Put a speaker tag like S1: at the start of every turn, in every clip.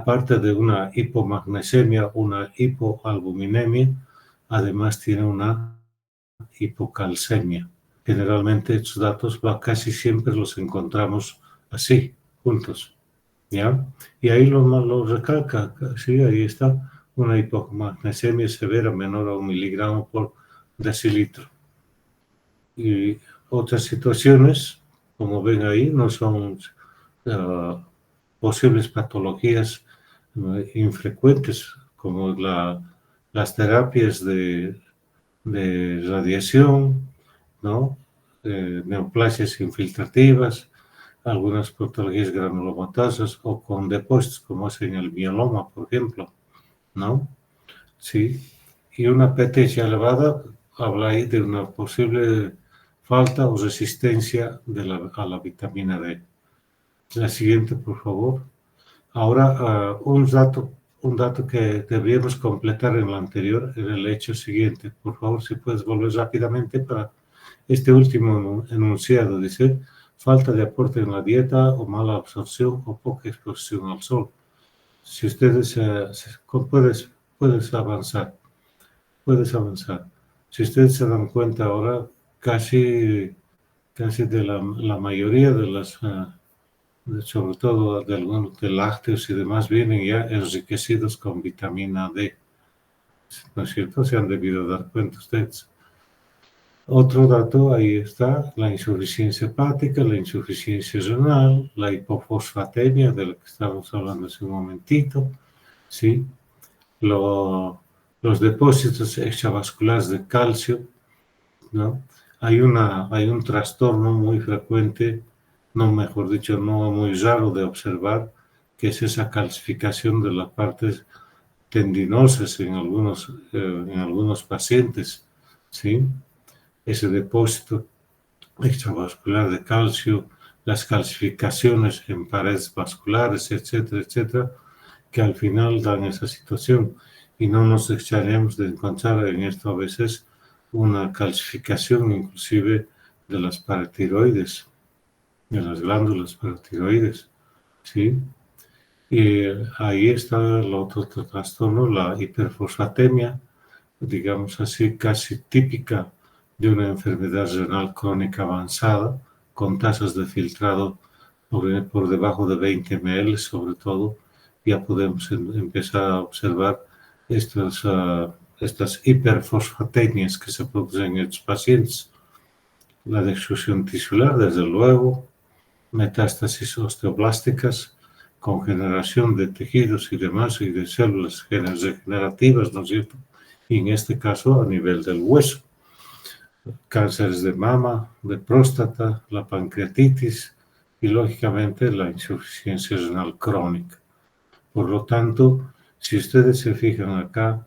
S1: aparte de una hipomagnesemia, una hipoalbuminemia, además tiene una hipocalcemia. Generalmente estos datos casi siempre los encontramos así, juntos, ¿ya? Y ahí lo recalca, sí, ahí está, una hipomagnesemia severa menor a 1 miligramo por decilitro. Y otras situaciones, como ven ahí, no son posibles patologías infrecuentes, como las terapias de radiación, ¿no? Neoplasias infiltrativas, algunas patologías granulomatosas o con depósitos, como es en el mieloma, por ejemplo, ¿no? Sí. Y una PTH elevada habla ahí de una posible falta o resistencia a la vitamina D. La siguiente, por favor. Ahora, un dato que deberíamos completar en lo anterior era el hecho siguiente. Por favor, si puedes volver rápidamente para este último enunciado. Dice, falta de aporte en la dieta o mala absorción o poca exposición al sol. Si ustedes puedes avanzar. Puedes avanzar. Si ustedes se dan cuenta ahora, casi de la mayoría de las sobre todo de algunos de lácteos y demás, vienen ya enriquecidos con vitamina D. ¿No es cierto? Se han debido dar cuenta ustedes. Otro dato, ahí está, la insuficiencia hepática, la insuficiencia renal, la hipofosfatemia, de la que estábamos hablando hace un momentito, ¿sí? Los depósitos extravasculares de calcio, ¿no? Hay un trastorno muy frecuente, no mejor dicho, no muy raro de observar, que es esa calcificación de las partes tendinosas en algunos pacientes, ¿sí? Ese depósito extravascular de calcio, las calcificaciones en paredes vasculares, etcétera, etcétera, que al final dan esa situación. Y no nos extrañamos de encontrar en esto a veces una calcificación inclusive de las paratiroides, de las glándulas paratiroides, ¿sí? Y ahí está el otro trastorno, la hiperfosfatemia, digamos así, casi típica de una enfermedad renal crónica avanzada, con tasas de filtrado por debajo de 20 ml, sobre todo, ya podemos empezar a observar estas hiperfosfatemias que se producen en estos pacientes. La destrucción tisular, desde luego, metástasis osteoblásticas, con generación de tejidos y demás, y de células regenerativas, ¿no es cierto? Y en este caso a nivel del hueso. Cánceres de mama, de próstata, la pancreatitis y lógicamente la insuficiencia renal crónica. Por lo tanto, si ustedes se fijan acá,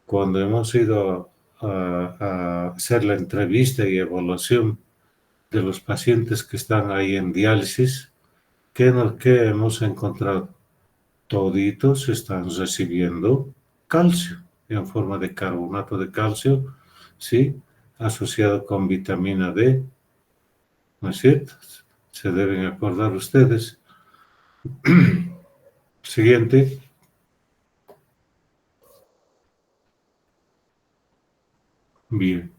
S1: cuando hemos ido a hacer la entrevista y evaluación de los pacientes que están ahí en diálisis, ¿qué hemos encontrado? Toditos están recibiendo calcio en forma de carbonato de calcio, ¿sí? Asociado con vitamina D, ¿no es cierto? Se deben acordar ustedes. Siguiente. Bien.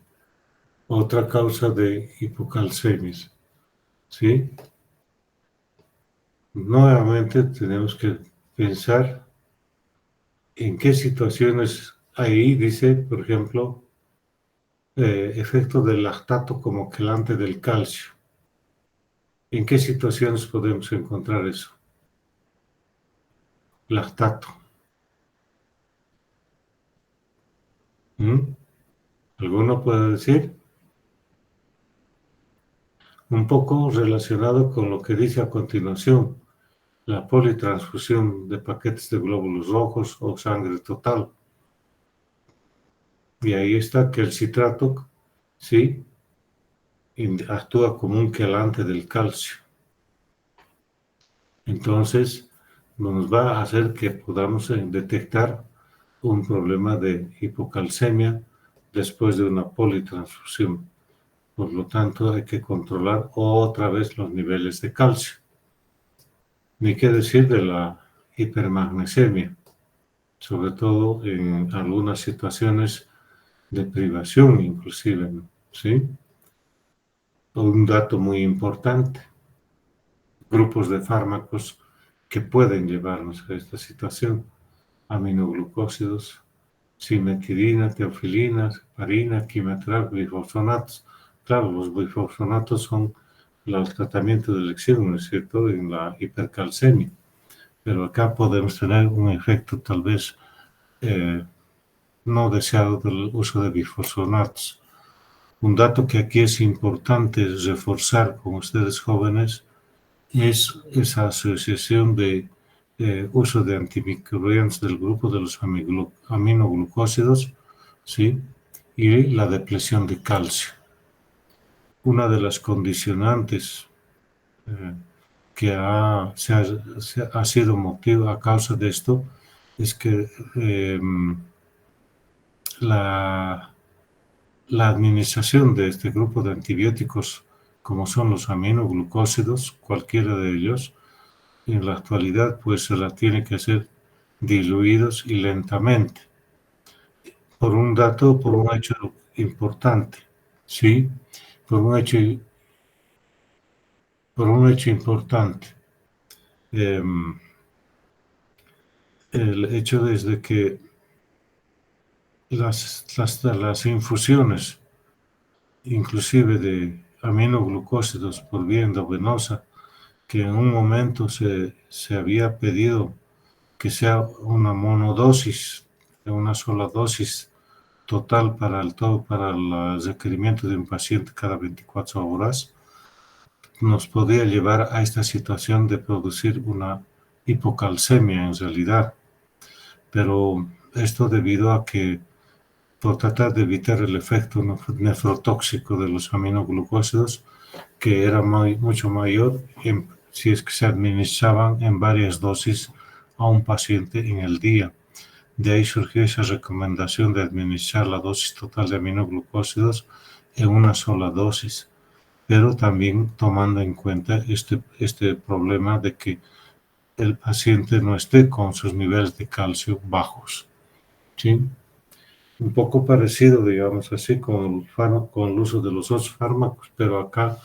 S1: Otra causa de hipocalcemias, ¿sí? Nuevamente tenemos que pensar en qué situaciones ahí dice, por ejemplo, efecto del lactato como quelante del calcio. ¿En qué situaciones podemos encontrar eso? Lactato. ¿Alguno puede decir? Un poco relacionado con lo que dice a continuación, la politransfusión de paquetes de glóbulos rojos o sangre total. Y ahí está que el citrato, sí, actúa como un quelante del calcio. Entonces, nos va a hacer que podamos detectar un problema de hipocalcemia después de una politransfusión. Por lo tanto, hay que controlar otra vez los niveles de calcio. Ni qué decir de la hipermagnesemia, sobre todo en algunas situaciones de privación inclusive, ¿sí? Un dato muy importante, grupos de fármacos que pueden llevarnos a esta situación: aminoglucósidos, cimetidina, teofilina, heparina, quimetril, bifosfonatos. Claro, los bifosfonatos son el tratamiento de elección, ¿no es cierto?, en la hipercalcemia. Pero acá podemos tener un efecto tal vez no deseado del uso de bifosfonatos. Un dato que aquí es importante reforzar con ustedes jóvenes es esa asociación de uso de antimicrobianos del grupo de los aminoglucósidos, ¿sí? Y la depresión de calcio. Una de las condicionantes que ha sido motivo a causa de esto es que la administración de este grupo de antibióticos, como son los aminoglucósidos, cualquiera de ellos, en la actualidad pues se la tiene que hacer diluidos y lentamente, por un hecho importante, ¿sí? Por un hecho importante. El hecho es de que las infusiones, inclusive de aminoglucósidos por vía endovenosa, que en un momento se había pedido que sea una monodosis, una sola dosis total para el requerimiento de un paciente cada 24 horas, nos podía llevar a esta situación de producir una hipocalcemia en realidad. Pero esto debido a que, por tratar de evitar el efecto nefrotóxico de los aminoglucósidos, que era mucho mayor si es que se administraban en varias dosis a un paciente en el día. De ahí surgió esa recomendación de administrar la dosis total de aminoglucósidos en una sola dosis, pero también tomando en cuenta este problema de que el paciente no esté con sus niveles de calcio bajos, ¿sí? Un poco parecido, digamos así, con el uso de los otros fármacos, pero acá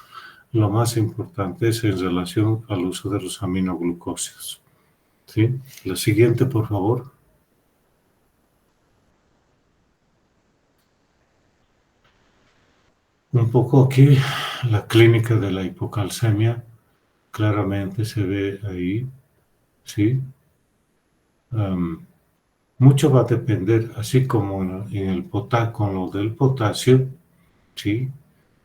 S1: lo más importante es en relación al uso de los aminoglucósidos, ¿sí? La siguiente, por favor. Un poco aquí, la clínica de la hipocalcemia, claramente se ve ahí, ¿sí? Mucho va a depender, así como en con lo del potasio, ¿sí?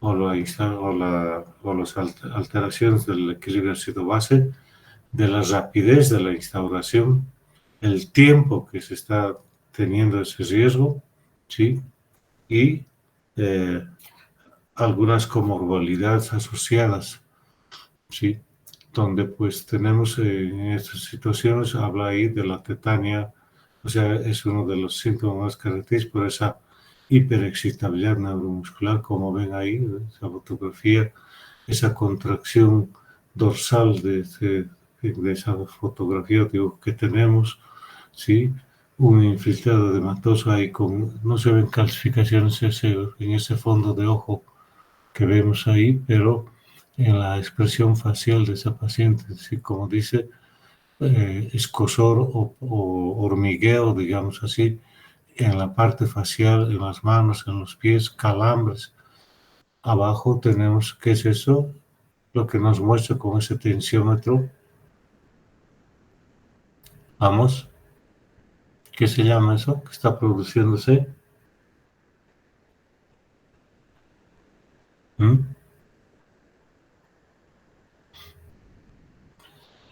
S1: O las alteraciones del equilibrio ácido-base, de la rapidez de la instauración, el tiempo que se está teniendo ese riesgo, ¿sí? Y algunas comorbilidades asociadas, ¿sí? Donde pues tenemos en estas situaciones, habla ahí de la tetania, o sea, es uno de los síntomas más característicos por esa hiperexcitabilidad neuromuscular, como ven ahí, esa fotografía, esa contracción dorsal de esa fotografía o dibujo que tenemos, ¿sí? Un infiltrado edematoso ahí no se ven calcificaciones en ese fondo de ojo que vemos ahí, pero en la expresión facial de esa paciente, ¿sí? Como dice, escozor o hormigueo, digamos así, en la parte facial, en las manos, en los pies, calambres. Abajo tenemos, ¿qué es eso? Lo que nos muestra con ese tensiómetro. Vamos, ¿qué se llama eso? ¿Qué está produciéndose?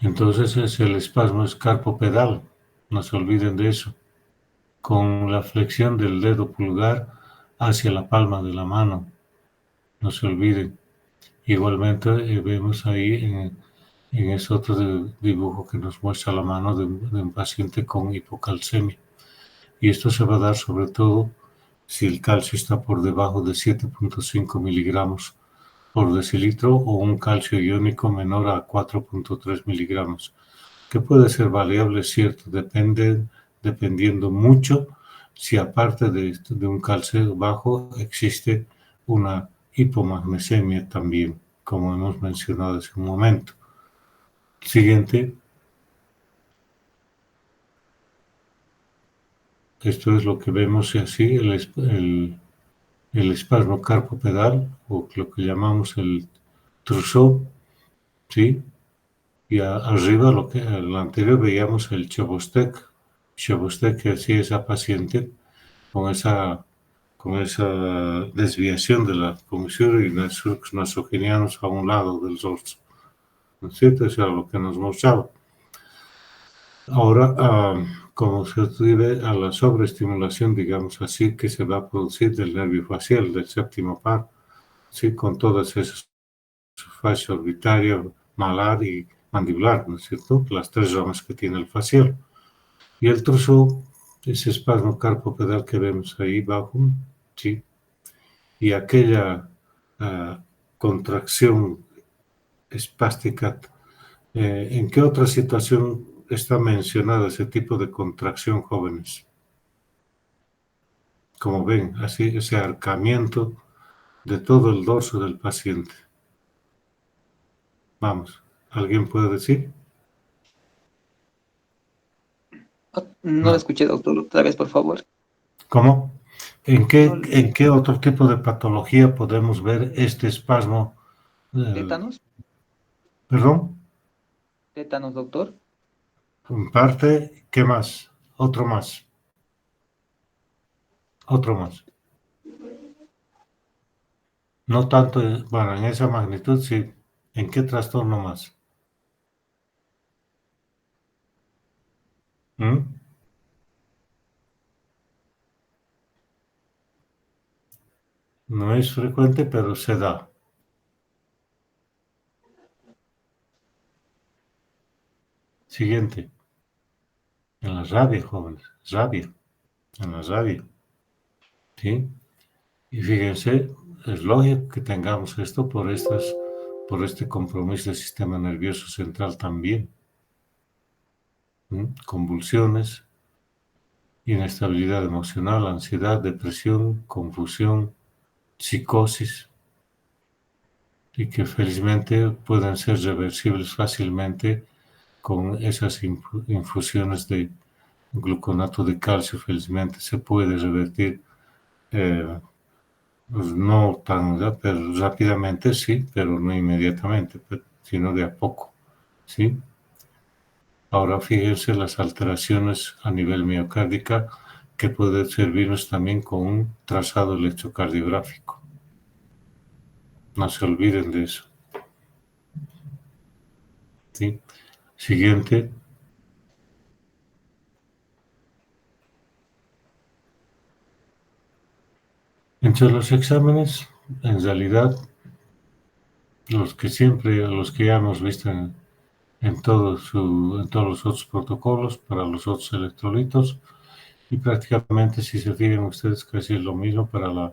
S1: Entonces es el espasmo escarpopedal, no se olviden de eso, con la flexión del dedo pulgar hacia la palma de la mano, no se olviden. Igualmente vemos ahí en ese otro dibujo que nos muestra la mano de un paciente con hipocalcemia. Y esto se va a dar sobre todo si el calcio está por debajo de 7.5 miligramos por decilitro o un calcio iónico menor a 4.3 miligramos. que puede ser variable, es cierto, dependiendo mucho si aparte de un calcio bajo existe una hipomagnesemia también, como hemos mencionado hace un momento. Siguiente. Esto es lo que vemos así, el espasmo carpopedal, o lo que llamamos el trousseau, ¿sí? Y arriba, lo anterior, veíamos el Chebostek que hacía esa paciente con esa desviación de la conducción y los nasogenianos a un lado del rostro, ¿no es cierto? Eso era lo que nos mostraba. Ahora, como se debe a la sobreestimulación, digamos así, que se va a producir del nervio facial, del séptimo par, ¿sí? Con todas esas fascia orbitaria, malar y mandibular, ¿no es cierto? Las tres ramas que tiene el facial. Y el trousseau, ese espasmo carpopedal que vemos ahí abajo, ¿sí? Y aquella contracción espástica, ¿en qué otra situación está mencionado ese tipo de contracción, jóvenes? Como ven, así ese arcamiento de todo el dorso del paciente. Vamos, ¿alguien puede decir?
S2: No lo
S1: No.
S2: escuché, doctor. Otra vez, por favor.
S1: ¿Cómo?
S2: No,
S1: ¿En qué otro tipo de patología podemos ver este espasmo?
S2: tétanos,
S1: Perdón,
S2: tétanos, doctor.
S1: en parte, ¿qué más? Otro más, otro más. No tanto, bueno, en esa magnitud, sí. ¿En qué trastorno más? ¿Mm? No es frecuente, pero se da. Siguiente. En la rabia, jóvenes. Rabia. En la rabia. ¿Sí? Y fíjense, es lógico que tengamos esto por este compromiso del sistema nervioso central también. Convulsiones, inestabilidad emocional, ansiedad, depresión, confusión, psicosis, y que felizmente pueden ser reversibles fácilmente con esas infusiones de gluconato de calcio. Felizmente se puede revertir, pues no tan rápidamente, sí, pero no inmediatamente, sino de a poco, ¿sí? Ahora fíjense las alteraciones a nivel miocárdica que puede servirnos también con un trazado electrocardiográfico. No se olviden de eso. ¿Sí? Siguiente. Entre los exámenes, en realidad, los que ya hemos visto en todos los otros protocolos para los otros electrolitos, y prácticamente, si se fijan ustedes, casi es lo mismo para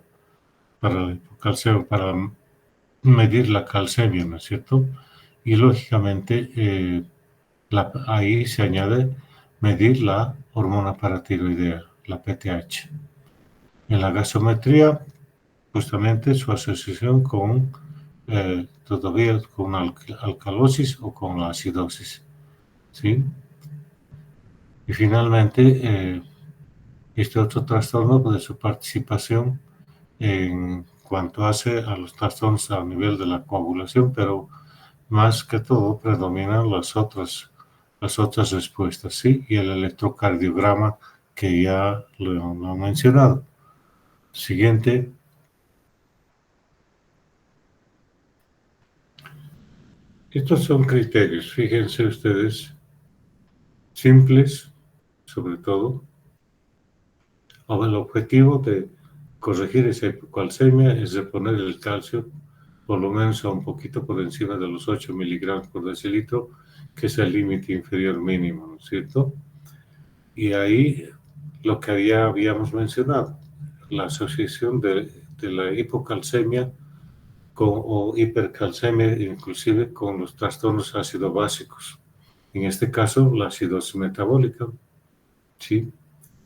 S1: medir la calcemia, ¿no es cierto? Y lógicamente, ahí se añade medir la hormona paratiroidea, la PTH. En la gasometría, justamente su asociación con todavía con alcalosis o con la acidosis, ¿sí? Y finalmente, este otro trastorno de su participación en cuanto hace a los trastornos a nivel de la coagulación, pero más que todo predominan las otras respuestas, ¿sí? Y el electrocardiograma que ya lo he mencionado. Siguiente. Estos son criterios, fíjense ustedes, simples, sobre todo. Ahora, el objetivo de corregir esa hipocalcemia es reponer el calcio por lo menos a un poquito por encima de los 8 miligramos por decilitro, que es el límite inferior mínimo, ¿no es cierto? Y ahí lo que ya habíamos mencionado, la asociación de la hipocalcemia o hipercalcemia, inclusive con los trastornos ácido-básicos. En este caso, la acidosis metabólica, ¿sí?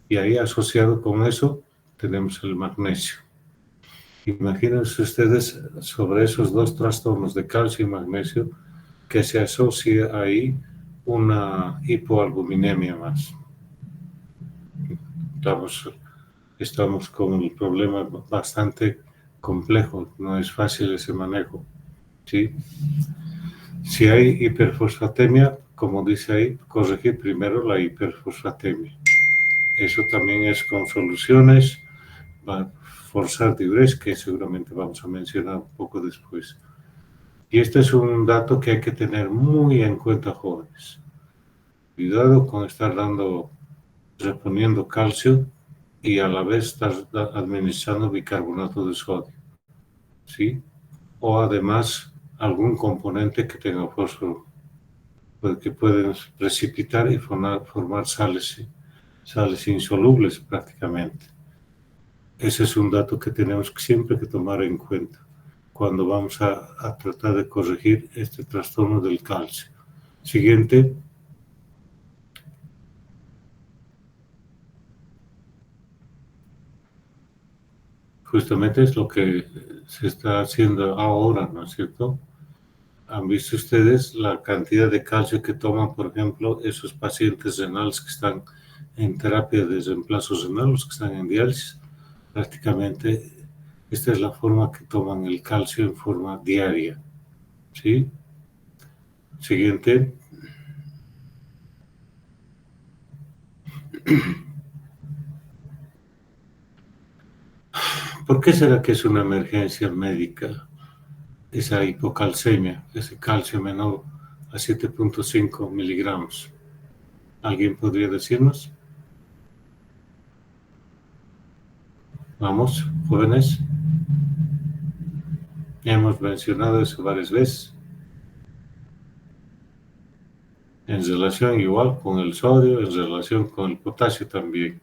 S1: Y ahí asociado con eso tenemos el magnesio. Imagínense ustedes sobre esos dos trastornos de calcio y magnesio que se asocia ahí una hipoalbuminemia más. Estamos con un problema bastante complejo, no es fácil ese manejo, ¿sí? Si hay hiperfosfatemia, como dice ahí, corregir primero la hiperfosfatemia. Eso también es con soluciones, va a forzar diuresis, que seguramente vamos a mencionar un poco después. Y este es un dato que hay que tener muy en cuenta, jóvenes. Cuidado con estar reponiendo calcio y a la vez estar administrando bicarbonato de sodio, ¿sí? O además algún componente que tenga fósforo, que pueden precipitar y formar sales insolubles prácticamente. Ese es un dato que tenemos siempre que tomar en cuenta cuando vamos a tratar de corregir este trastorno del calcio. Siguiente. Justamente es lo que se está haciendo ahora, ¿no es cierto? ¿Han visto ustedes la cantidad de calcio que toman, por ejemplo, esos pacientes renales que están en terapia de reemplazo renal, los que están en diálisis? Prácticamente esta es la forma que toman el calcio en forma diaria, ¿sí? Siguiente. ¿Por qué será que es una emergencia médica esa hipocalcemia, ese calcio menor a 7.5 miligramos? ¿Alguien podría decirnos? Vamos, jóvenes. Ya hemos mencionado eso varias veces. En relación igual con el sodio, en relación con el potasio también.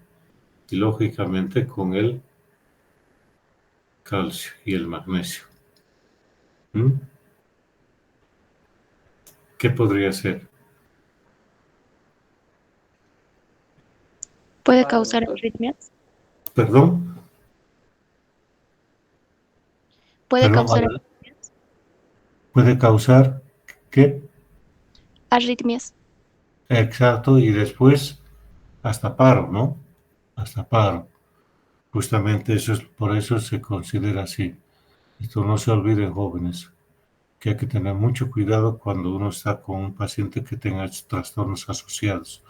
S1: Y lógicamente con el calcio y el magnesio. ¿Mm? ¿Qué podría ser?
S3: ¿Puede
S2: Paro,
S3: causar
S2: doctor.
S3: arritmias?
S1: ¿Perdón?
S3: ¿Puede
S1: Perdón,
S3: causar
S1: ¿puede causar qué?
S3: arritmias?
S1: Exacto, y después hasta paro, ¿no? Hasta paro. Justamente eso es, por eso se considera así. Esto no se olviden, jóvenes, que hay que tener mucho cuidado cuando uno está con un paciente que tenga trastornos asociados.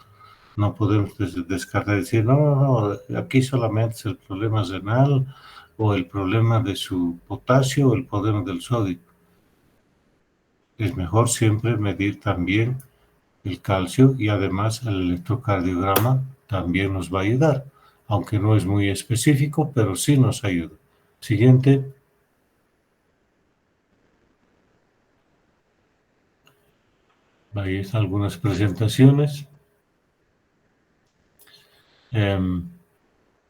S1: No podemos descartar y decir, no, aquí solamente es el problema renal o el problema de su potasio o el problema del sodio. Es mejor siempre medir también el calcio y además el electrocardiograma también nos va a ayudar, aunque no es muy específico, pero sí nos ayuda. Siguiente. Ahí están algunas presentaciones.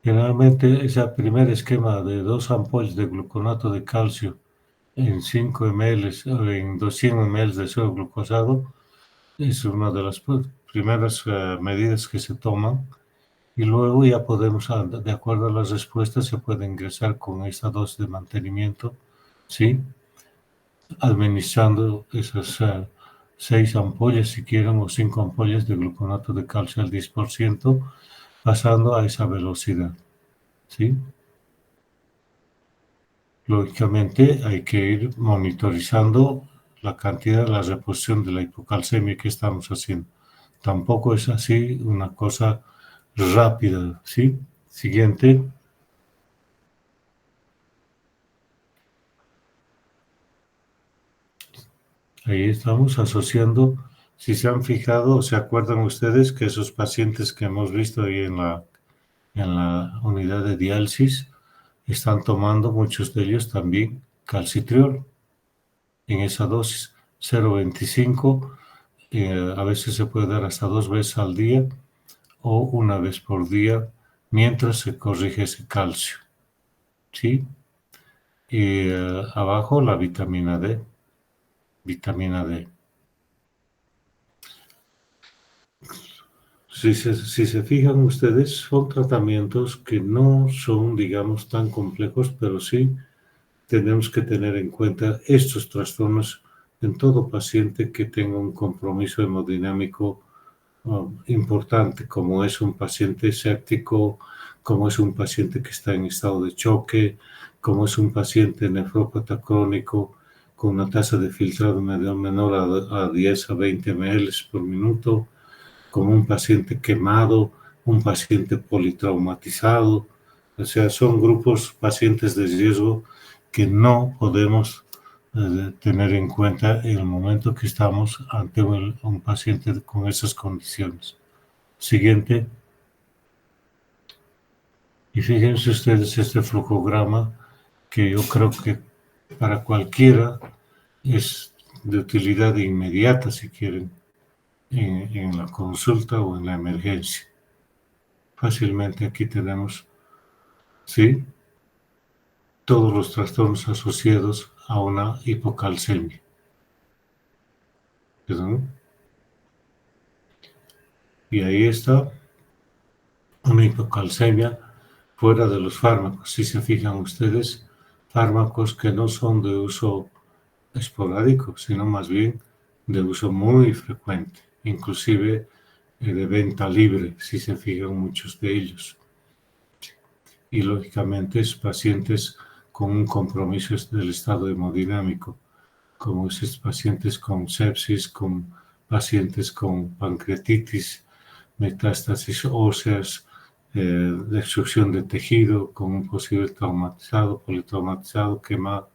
S1: Generalmente ese primer esquema de 2 ampollas de gluconato de calcio en 5 ml o en 200 ml de sodio glucosado es una de las primeras medidas que se toman y luego ya podemos, de acuerdo a las respuestas, se puede ingresar con esta dosis de mantenimiento, ¿sí? Administrando esas 6 ampollas, si quieren, o 5 ampollas de gluconato de calcio al 10%, pasando a esa velocidad, ¿sí? Lógicamente hay que ir monitorizando la cantidad, la reposición de la hipocalcemia que estamos haciendo. Tampoco es así una cosa rápida, ¿sí? Siguiente. Ahí estamos asociando, si se han fijado, se acuerdan ustedes que esos pacientes que hemos visto ahí en la unidad de diálisis están tomando, muchos de ellos también, calcitriol en esa dosis, 0,25, a veces se puede dar hasta 2 veces al día o una vez por día mientras se corrige ese calcio, ¿sí? Y abajo la vitamina D. Si se fijan ustedes, son tratamientos que no son, digamos, tan complejos, pero sí tenemos que tener en cuenta estos trastornos en todo paciente que tenga un compromiso hemodinámico importante, como es un paciente séptico, como es un paciente que está en estado de choque, como es un paciente nefrópata crónico con una tasa de filtrado menor a 10 a 20 ml por minuto, como un paciente quemado, un paciente politraumatizado. O sea, son grupos pacientes de riesgo que no podemos tener en cuenta en el momento que estamos ante un paciente con esas condiciones. Siguiente. Y fíjense ustedes este flujograma que yo creo que para cualquiera es de utilidad inmediata, si quieren, en la consulta o en la emergencia. Fácilmente aquí tenemos, ¿sí?, todos los trastornos asociados a una hipocalcemia. ¿Perdón? Y ahí está una hipocalcemia fuera de los fármacos. Si se fijan ustedes, fármacos que no son de uso esporádico, sino más bien de uso muy frecuente, inclusive de venta libre, si se fijan muchos de ellos. Y lógicamente es pacientes con un compromiso del estado hemodinámico, como esos pacientes con sepsis, con pacientes con pancreatitis, metástasis óseas, destrucción de tejido, con un posible traumatizado, politraumatizado, quemado,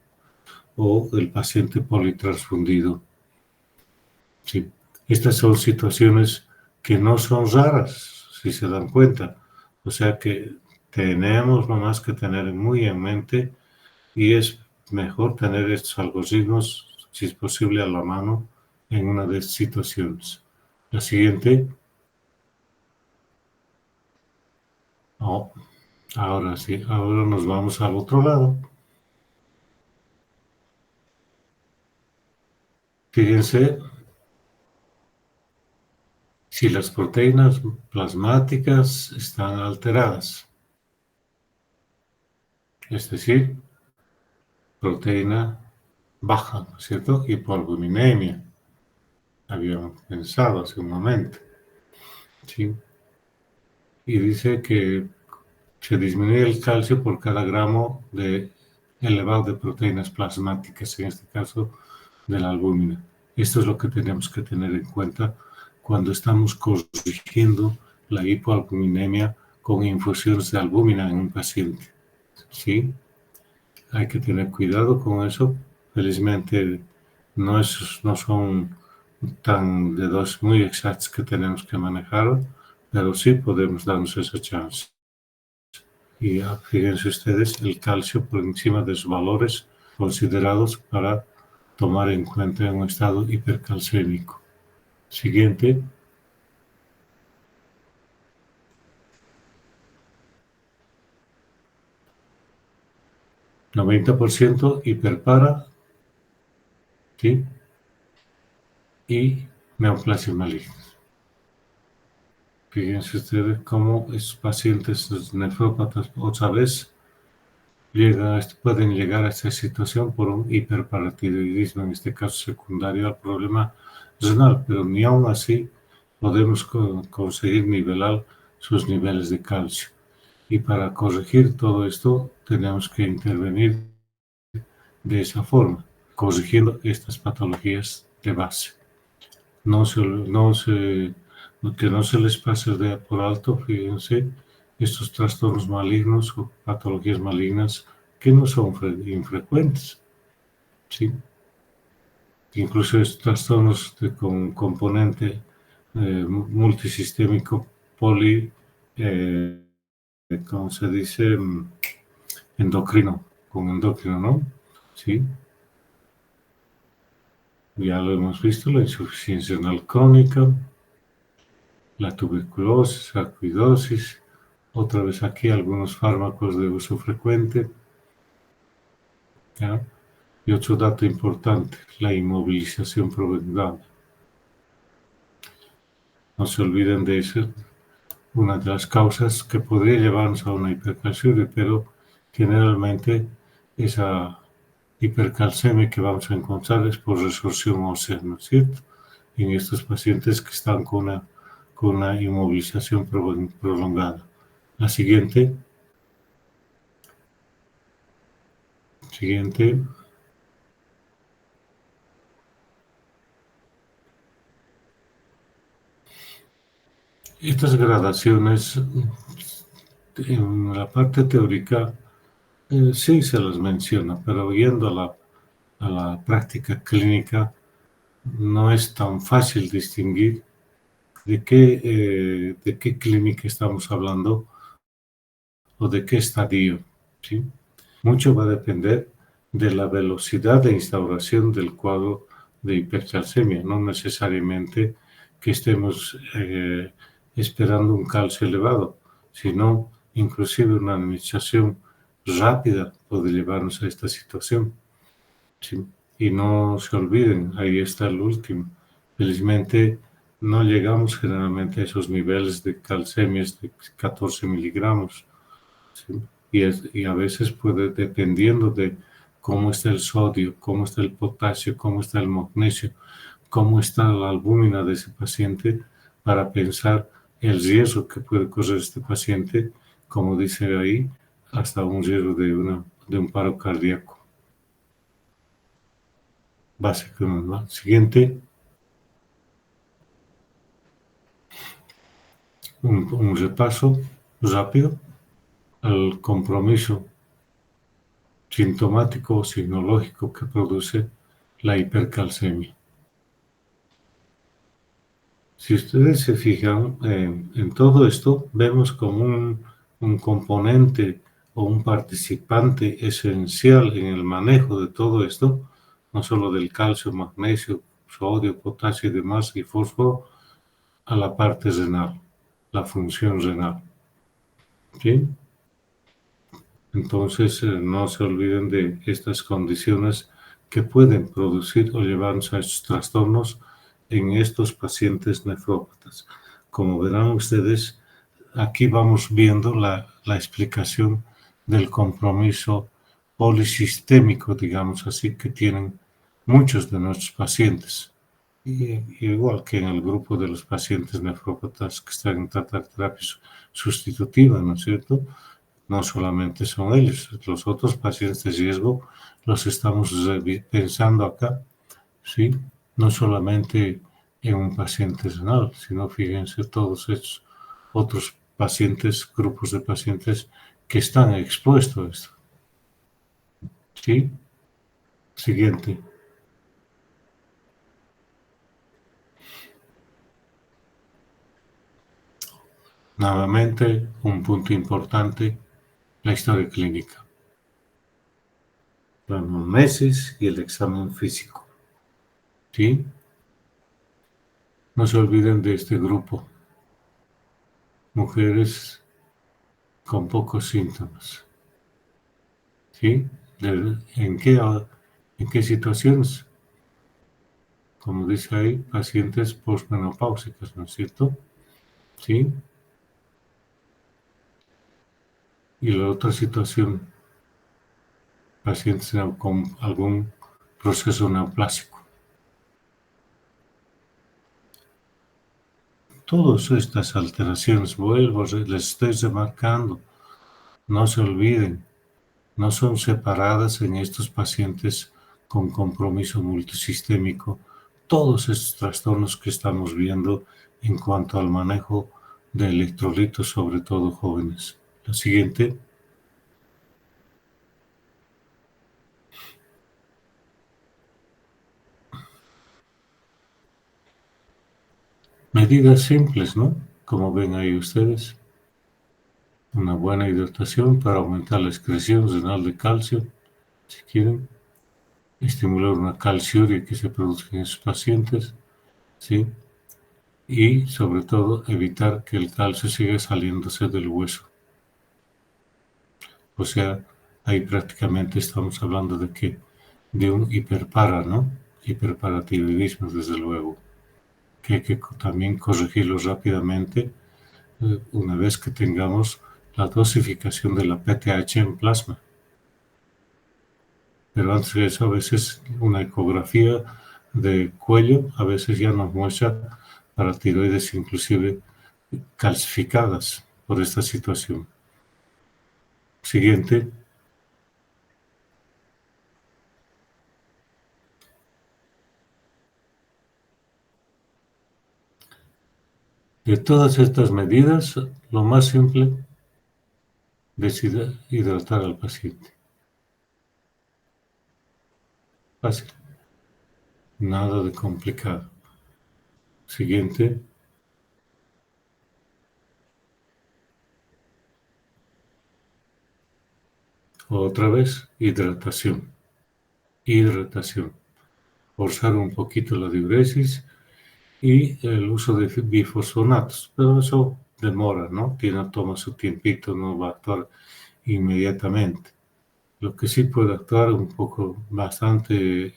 S1: o el paciente politransfundido. Sí. Estas son situaciones que no son raras, si se dan cuenta. O sea que tenemos nomás que tener muy en mente, y es mejor tener estos algoritmos, si es posible, a la mano en una de estas situaciones. La siguiente. Oh, ahora sí, ahora nos vamos al otro lado. Fíjense, si las proteínas plasmáticas están alteradas, es decir, proteína baja, ¿no es cierto? Hipoalbuminemia, habíamos pensado hace un momento, ¿sí? Y dice que se disminuye el calcio por cada gramo de elevado de proteínas plasmáticas, en este caso de la albúmina. Esto es lo que tenemos que tener en cuenta cuando estamos corrigiendo la hipoalbuminemia con infusiones de albúmina en un paciente, ¿sí? Hay que tener cuidado con eso. Felizmente no son tan de dosis muy exactas que tenemos que manejar, pero sí podemos darnos esa chance. Y fíjense ustedes el calcio por encima de los valores considerados para tomar en cuenta en un estado hipercalcémico. Siguiente. %, hiperpara, ¿sí? Y neoplasias malignas. Fíjense ustedes cómo esos pacientes nefrópatas otra vez pueden llegar a esta situación por un hiperparatiroidismo, en este caso secundario al problema renal, pero ni aún así podemos conseguir nivelar sus niveles de calcio. Y para corregir todo esto tenemos que intervenir de esa forma, corrigiendo estas patologías de base. Que no se les pase por alto, fíjense, estos trastornos malignos o patologías malignas que no son infrecuentes, ¿sí? Incluso estos trastornos con componente multisistémico ¿cómo se dice? Endocrino, ¿no? ¿Sí? Ya lo hemos visto, la insuficiencia renal crónica, la tuberculosis, sarcoidosis, otra vez aquí algunos fármacos de uso frecuente, ¿ya? Y otro dato importante, la inmovilización prolongada. No se olviden de eso, una de las causas que podría llevarnos a una hipercalciuria, pero generalmente esa hipercalcemia que vamos a encontrar es por resorción ósea, ¿no es cierto? En estos pacientes que están con una inmovilización prolongada. La siguiente. Estas gradaciones en la parte teórica sí se las menciona, pero yendo a la práctica clínica no es tan fácil distinguir de qué clínica estamos hablando o de qué estadio, ¿sí? Mucho va a depender de la velocidad de instauración del cuadro de hipercalcemia, no necesariamente que estemos esperando un calcio elevado, sino inclusive una administración rápida puede llevarnos a esta situación, ¿sí? Y no se olviden, ahí está el último. Felizmente no llegamos generalmente a esos niveles de calcemias de 14 miligramos, ¿sí? Y a veces puede, dependiendo de cómo está el sodio, cómo está el potasio, cómo está el magnesio, cómo está la albúmina de ese paciente, para pensar el riesgo que puede correr este paciente, como dice ahí, hasta un riesgo de un paro cardíaco. Básicamente, ¿no? Siguiente. Un repaso rápido al compromiso sintomático o signológico que produce la hipercalcemia. Si ustedes se fijan en todo esto, vemos como un componente o un participante esencial en el manejo de todo esto, no solo del calcio, magnesio, sodio, potasio y demás, y fósforo, a la parte renal, la función renal. ¿Sí? Entonces, no se olviden de estas condiciones que pueden producir o llevarnos a estos trastornos en estos pacientes nefrópatas. Como verán ustedes, aquí vamos viendo la explicación del compromiso polisistémico, digamos así, que tienen muchos de nuestros pacientes. Igual que en el grupo de los pacientes nefrópatas que están en terapia sustitutiva, ¿no es cierto? No solamente son ellos, los otros pacientes de riesgo los estamos pensando acá, ¿sí? No solamente en un paciente renal, sino fíjense todos estos otros pacientes, grupos de pacientes que están expuestos a esto. ¿Sí? Siguiente. Nuevamente, un punto importante, la historia clínica. La anamnesis y el examen físico. ¿Sí? No se olviden de este grupo. Mujeres con pocos síntomas. ¿Sí? ¿En qué situaciones? Como dice ahí, pacientes postmenopáusicas, ¿no es cierto? ¿Sí? Y la otra situación, pacientes con algún proceso neoplásico. Todas estas alteraciones, les estoy remarcando, no se olviden, no son separadas en estos pacientes con compromiso multisistémico. Todos estos trastornos que estamos viendo en cuanto al manejo de electrolitos, sobre todo jóvenes. La siguiente. Medidas simples, ¿no? Como ven ahí ustedes. Una buena hidratación para aumentar la excreción renal de calcio, si quieren. Estimular una calciuria que se produzca en esos pacientes, ¿sí? Y, sobre todo, evitar que el calcio siga saliéndose del hueso. O sea, ahí prácticamente estamos hablando de un hiperpara, ¿no? Hiperparatiroidismo, desde luego, que hay que también corregirlo rápidamente una vez que tengamos la dosificación de la PTH en plasma. Pero antes de eso, a veces una ecografía de cuello a veces ya nos muestra paratiroides inclusive calcificadas por esta situación. Siguiente. De todas estas medidas, lo más simple es hidratar al paciente. Fácil. Nada de complicado. Siguiente. Otra vez, hidratación. Hidratación. Forzar un poquito la diuresis y el uso de bifosfonatos. Pero eso demora, ¿no? Toma su tiempito, no va a actuar inmediatamente. Lo que sí puede actuar un poco bastante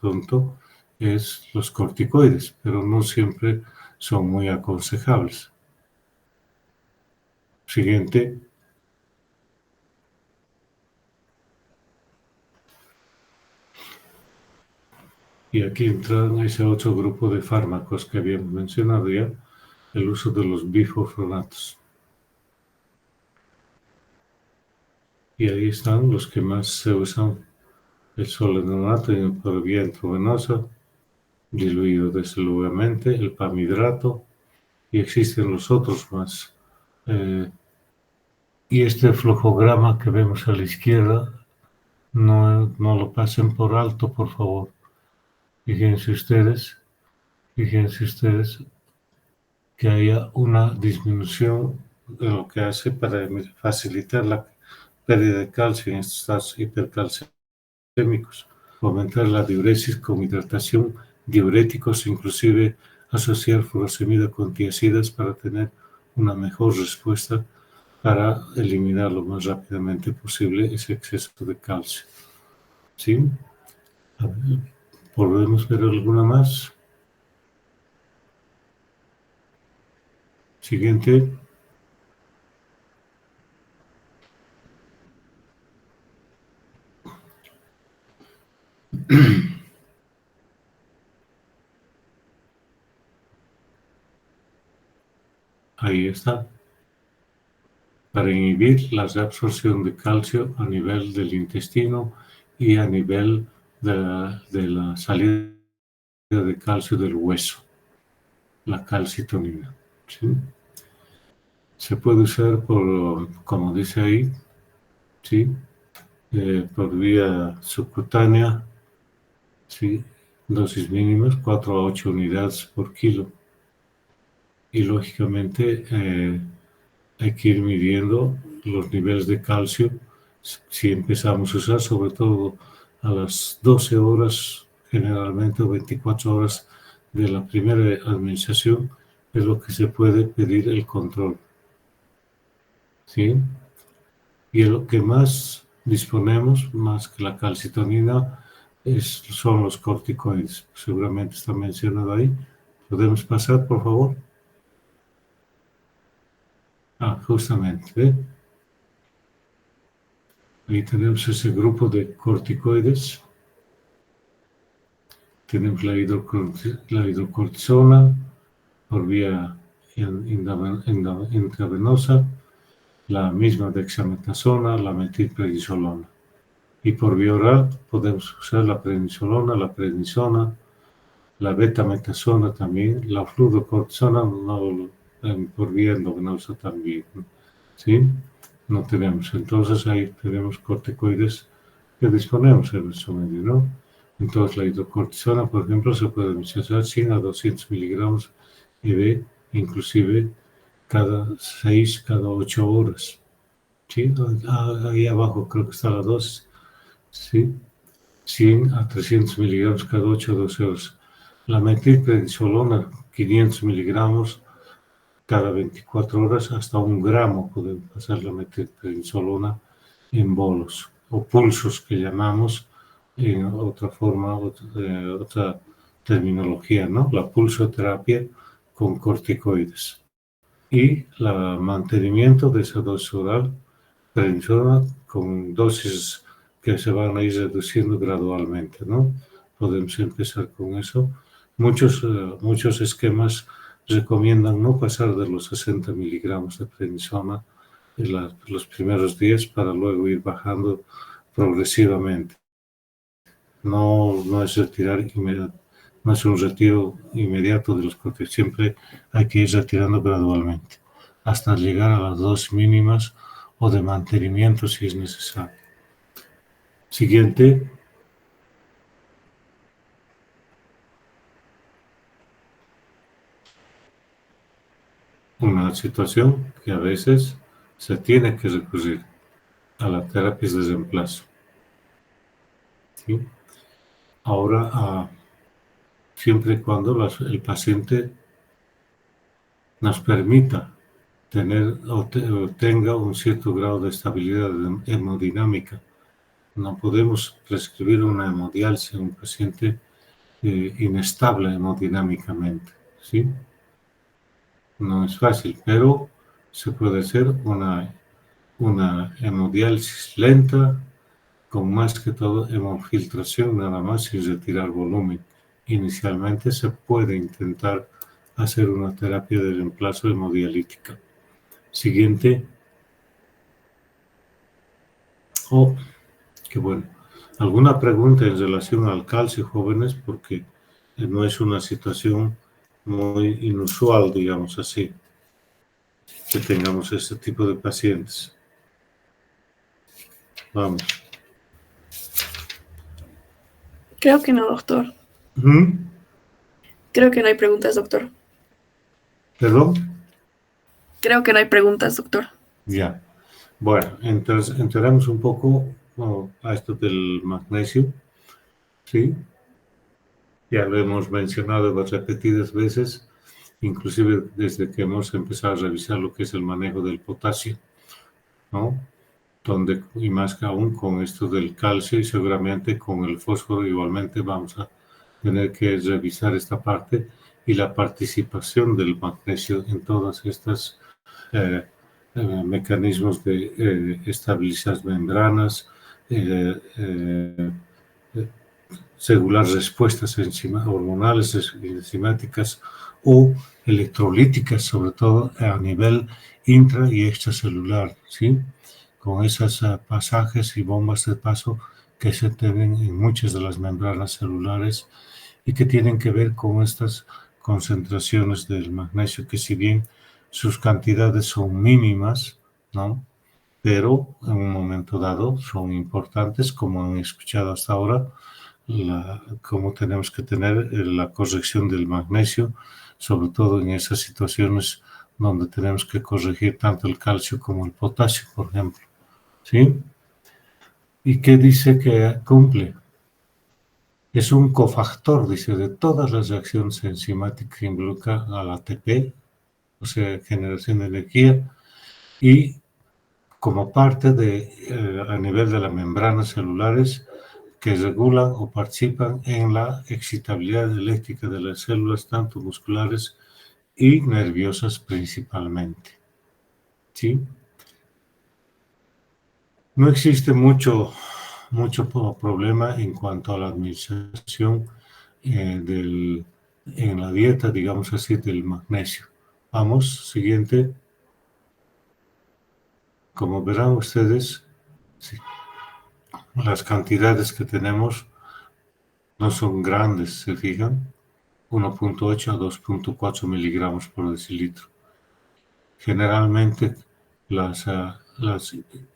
S1: pronto es los corticoides, pero no siempre son muy aconsejables. Siguiente. Y aquí entra ese otro grupo de fármacos que habíamos mencionado ya, el uso de los bifosfonatos. Y ahí están los que más se usan: el soledinonato por vía intravenosa, diluido desolublemente, el pamidrato, y existen los otros más. Y este flujograma que vemos a la izquierda, no lo pasen por alto, por favor. Fíjense ustedes que haya una disminución de lo que hace para facilitar la pérdida de calcio en estos estados hipercalcémicos, aumentar la diuresis con hidratación, diuréticos, inclusive asociar furosemida con tiazidas para tener una mejor respuesta para eliminar lo más rápidamente posible ese exceso de calcio. ¿Sí? A ver, ¿podemos ver alguna más? Siguiente. Ahí está. Para inhibir la reabsorción de calcio a nivel del intestino y a nivel de la salida de calcio del hueso, la calcitonina. ¿Sí? Se puede usar como dice ahí, ¿sí? Por vía subcutánea, ¿sí? Dosis mínimas, 4 a 8 unidades por kilo. Y lógicamente hay que ir midiendo los niveles de calcio si empezamos a usar, sobre todo a las 12 horas, generalmente, o 24 horas de la primera administración, es lo que se puede pedir el control. ¿Sí? Y lo que más disponemos, más que la calcitonina, son los corticoides. Seguramente está mencionado ahí. ¿Podemos pasar, por favor? Justamente, ¿ve? Ahí tenemos ese grupo de corticoides. Tenemos la hidrocortisona por vía intravenosa, la misma dexametasona, la metilprednisolona. Y por vía oral podemos usar la prednisolona, la prednisona, la betametasona también, la fluorocortisona por vía endovenosa también. ¿Sí? No tenemos. Entonces ahí tenemos corticoides que disponemos en nuestro medio, ¿no? Entonces la hidrocortisona, por ejemplo, se puede administrar 100 a 200 miligramos IV, inclusive cada 6, cada 8 horas. ¿Sí? Ahí abajo creo que está la dosis. ¿Sí? 100 a 300 miligramos cada 8 a 12 horas. La metilprednisolona, 500 miligramos cada 24 horas, hasta 1 gramo podemos pasar la metilprednisolona en bolos o pulsos que llamamos en otra forma, otra terminología, ¿no? La pulsoterapia con corticoides. y el mantenimiento de esa dosis oral prednisona con dosis que se van a ir reduciendo gradualmente, ¿no? Podemos empezar con eso. Muchos esquemas recomiendan no pasar de los 60 miligramos de prednisona en los primeros días para luego ir bajando progresivamente. No es no es un retiro inmediato de los corticoides, siempre hay que ir retirando gradualmente hasta llegar a las dosis mínimas o de mantenimiento si es necesario. Siguiente. Una situación que a veces se tiene que recurrir a las terapias de reemplazo. ¿Sí? Ahora, siempre y cuando el paciente nos permita tener o tenga un cierto grado de estabilidad hemodinámica. No podemos prescribir una hemodiálisis a un paciente inestable hemodinámicamente, ¿sí? No es fácil, pero se puede hacer una hemodiálisis lenta, con más que todo hemofiltración, nada más sin retirar volumen. Inicialmente se puede intentar hacer una terapia de reemplazo hemodialítica. Siguiente. Qué bueno. ¿Alguna pregunta en relación al calcio, jóvenes? Porque no es una situación muy inusual, digamos así, que tengamos este tipo de pacientes. Vamos.
S4: Creo que no, doctor. Creo que no hay preguntas, doctor.
S1: ¿Perdón?
S4: Creo que no hay preguntas, doctor.
S1: Ya. Bueno, entonces entramos un poco a esto del magnesio, ¿sí? Ya lo hemos mencionado repetidas veces, inclusive desde que hemos empezado a revisar lo que es el manejo del potasio, ¿no? Y más que aún con esto del calcio y seguramente con el fósforo igualmente vamos a tener que revisar esta parte y la participación del magnesio en todas estas mecanismos de estabilizar membranas, regular respuestas hormonales, enzimáticas o electrolíticas, sobre todo a nivel intra y extracelular, ¿sí? Con esos pasajes y bombas de paso que se tienen en muchas de las membranas celulares y que tienen que ver con estas concentraciones del magnesio, que si bien sus cantidades son mínimas, ¿no? Pero en un momento dado son importantes, como han escuchado hasta ahora, cómo tenemos que tener la corrección del magnesio, sobre todo en esas situaciones donde tenemos que corregir tanto el calcio como el potasio, por ejemplo. ¿Sí? ¿Y qué dice que cumple? Es un cofactor, dice, de todas las reacciones enzimáticas que involucran al ATP, o sea, generación de energía, y como parte a nivel de las membranas celulares que regulan o participan en la excitabilidad eléctrica de las células, tanto musculares y nerviosas principalmente. ¿Sí? No existe mucho problema en cuanto a la administración en la dieta, digamos así, del magnesio. Vamos, siguiente. Como verán ustedes, sí, las cantidades que tenemos no son grandes, ¿se fijan? 1.8 a 2.4 miligramos por decilitro. Generalmente las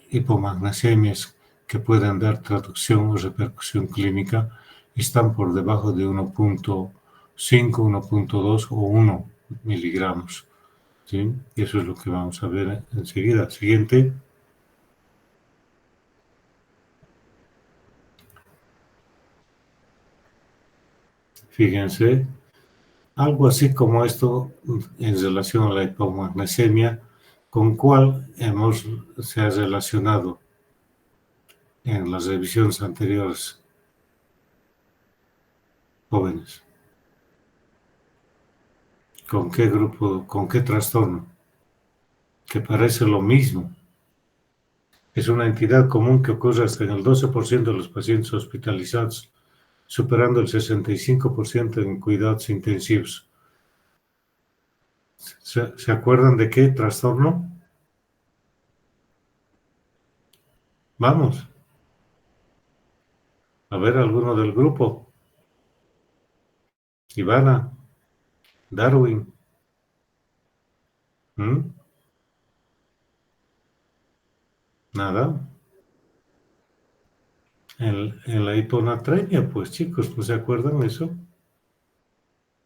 S1: hipomagnesemias que pueden dar traducción o repercusión clínica están por debajo de 1.5, 1.2 o 1 miligramos. ¿Sí? Y eso es lo que vamos a ver enseguida. Siguiente. Fíjense, algo así como esto en relación a la hipomagnesemia, con cuál se ha relacionado en las revisiones anteriores, jóvenes. ¿Con qué grupo, con qué trastorno? que parece lo mismo. Es una entidad común que ocurre hasta en el 12% de los pacientes hospitalizados, superando el 65% en cuidados intensivos. ¿Se acuerdan de qué trastorno? Vamos. A ver, alguno del grupo. Ivana, Darwin. Nada. En la hiponatremia, pues chicos, ¿no se acuerdan de eso?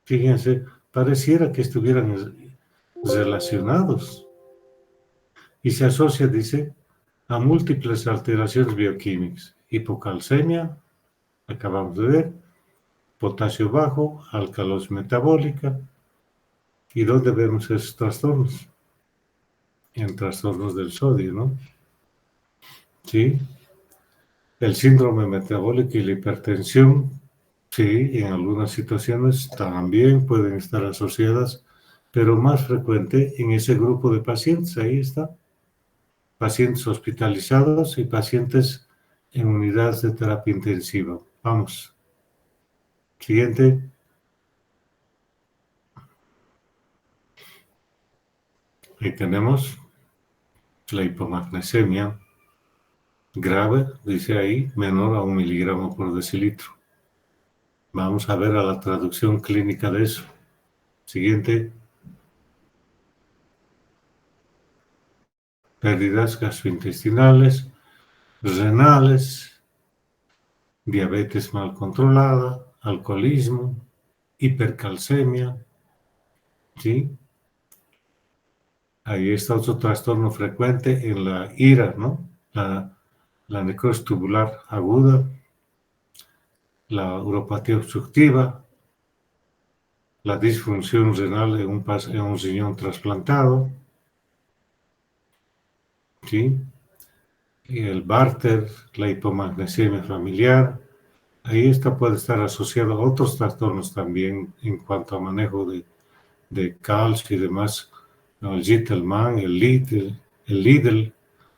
S1: Fíjense, pareciera que estuvieran relacionados. Y se asocia, dice, a múltiples alteraciones bioquímicas. Hipocalcemia, acabamos de ver, potasio bajo, alcalosis metabólica. ¿Y dónde vemos esos trastornos? En trastornos del sodio, ¿no? Sí. El síndrome metabólico y la hipertensión, sí, en algunas situaciones también pueden estar asociadas, pero más frecuente en ese grupo de pacientes, ahí está. Pacientes hospitalizados y pacientes en unidades de terapia intensiva. Vamos. Siguiente. Ahí tenemos la hipomagnesemia grave, dice ahí, menor a 1 miligramo por decilitro. Vamos a ver a la traducción clínica de eso. Siguiente. Pérdidas gastrointestinales, renales, diabetes mal controlada, alcoholismo, hipercalcemia, ¿sí? Ahí está otro trastorno frecuente en la IRA, ¿no? La necrosis tubular aguda, la uropatía obstructiva, la disfunción renal en un riñón trasplantado, ¿sí? Y el Bartter, la hipomagnesemia familiar. Ahí esta puede estar asociada a otros trastornos también en cuanto a manejo de calcio y demás. ¿No? El Gitelman, el Lidl,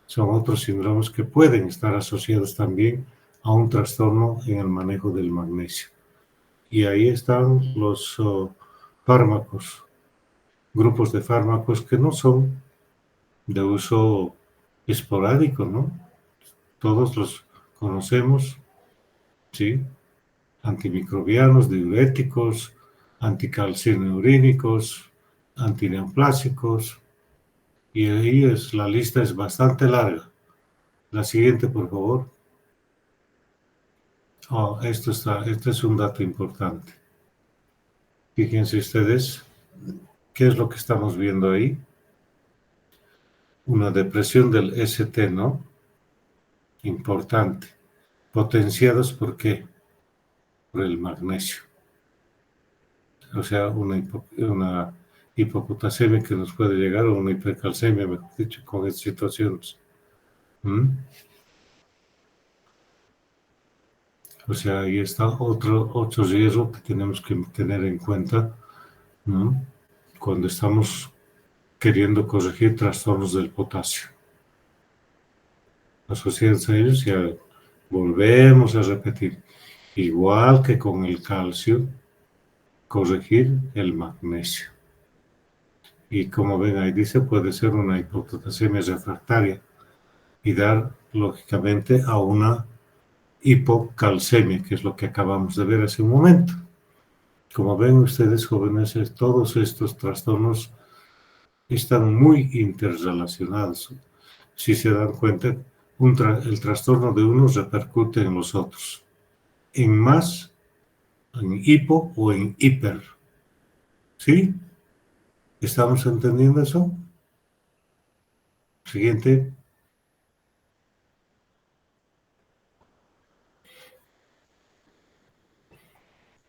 S1: son otros síndromes que pueden estar asociados también a un trastorno en el manejo del magnesio. Y ahí están los fármacos, grupos de fármacos que no son de uso esporádico, ¿no? Todos los conocemos, ¿sí? Antimicrobianos, diuréticos, anticalcinurínicos, antineoplásicos, y ahí la lista es bastante larga. La siguiente, por favor. Este es un dato importante. Fíjense ustedes, ¿qué es lo que estamos viendo ahí? Una depresión del ST, ¿no? Importante. Potenciados, ¿por qué? Por el magnesio. O sea, una hipopotasemia que nos puede llegar, o una hipercalcemia, mejor dicho, con estas situaciones. O sea, ahí está otro riesgo que tenemos que tener en cuenta, ¿no? Cuando estamos queriendo corregir trastornos del potasio. Asociados a ellos, ya volvemos a repetir, igual que con el calcio, corregir el magnesio. Y como ven ahí dice, puede ser una hipopotasemia refractaria y dar, lógicamente, a una hipocalcemia, que es lo que acabamos de ver hace un momento. Como ven ustedes, jóvenes, todos estos trastornos están muy interrelacionados. Si se dan cuenta, el trastorno de unos repercute en los otros. En más, en hipo o en hiper. ¿Sí? ¿Estamos entendiendo eso? Siguiente.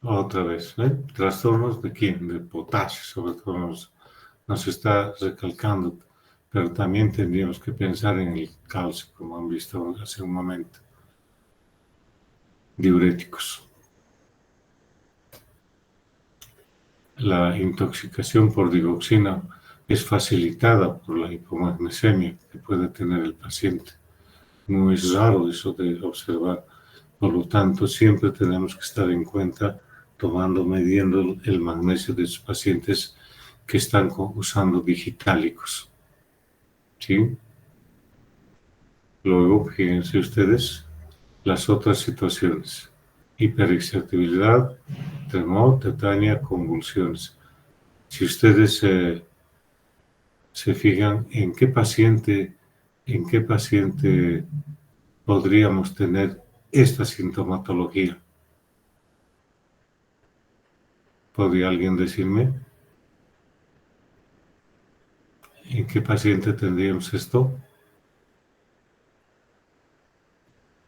S1: Otra vez, ¿eh? Trastornos de quién? De potasio, sobre todo nos está recalcando, pero también tendríamos que pensar en el calcio, como han visto hace un momento. Diuréticos. La intoxicación por digoxina es facilitada por la hipomagnesemia que puede tener el paciente. No es raro eso de observar. Por lo tanto, siempre tenemos que estar en cuenta midiendo el magnesio de los pacientes que están usando digitálicos. ¿Sí? Luego, fíjense ustedes las otras situaciones. Hiperexcitabilidad, tremor, tetania, convulsiones. Si ustedes se fijan en qué paciente podríamos tener esta sintomatología. ¿Podría alguien decirme? ¿En qué paciente tendríamos esto?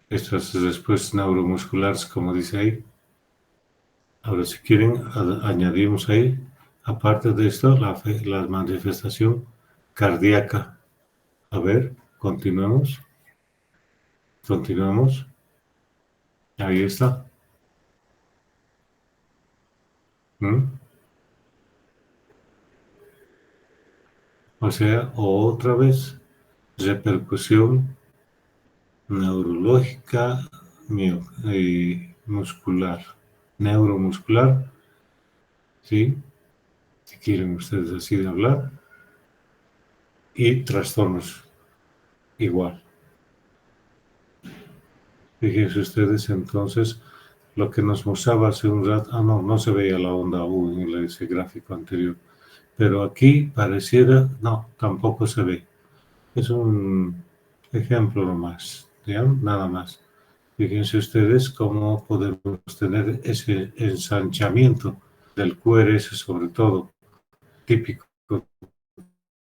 S1: Estas respuestas neuromusculares, como dice ahí. Ahora, si quieren, añadimos ahí, aparte de esto, la manifestación cardíaca. A ver, continuemos. Continuemos. Ahí está. O sea, otra vez, repercusión neurológica muscular, neuromuscular, ¿sí? Si quieren ustedes así de hablar, y trastornos, igual. Fíjense ustedes entonces, lo que nos mostraba hace un rato, no se veía la onda U en ese gráfico anterior, pero aquí pareciera, no, tampoco se ve. Es un ejemplo nomás, ¿ya? Nada más. Fíjense ustedes cómo podemos tener ese ensanchamiento del QRS, sobre todo, típico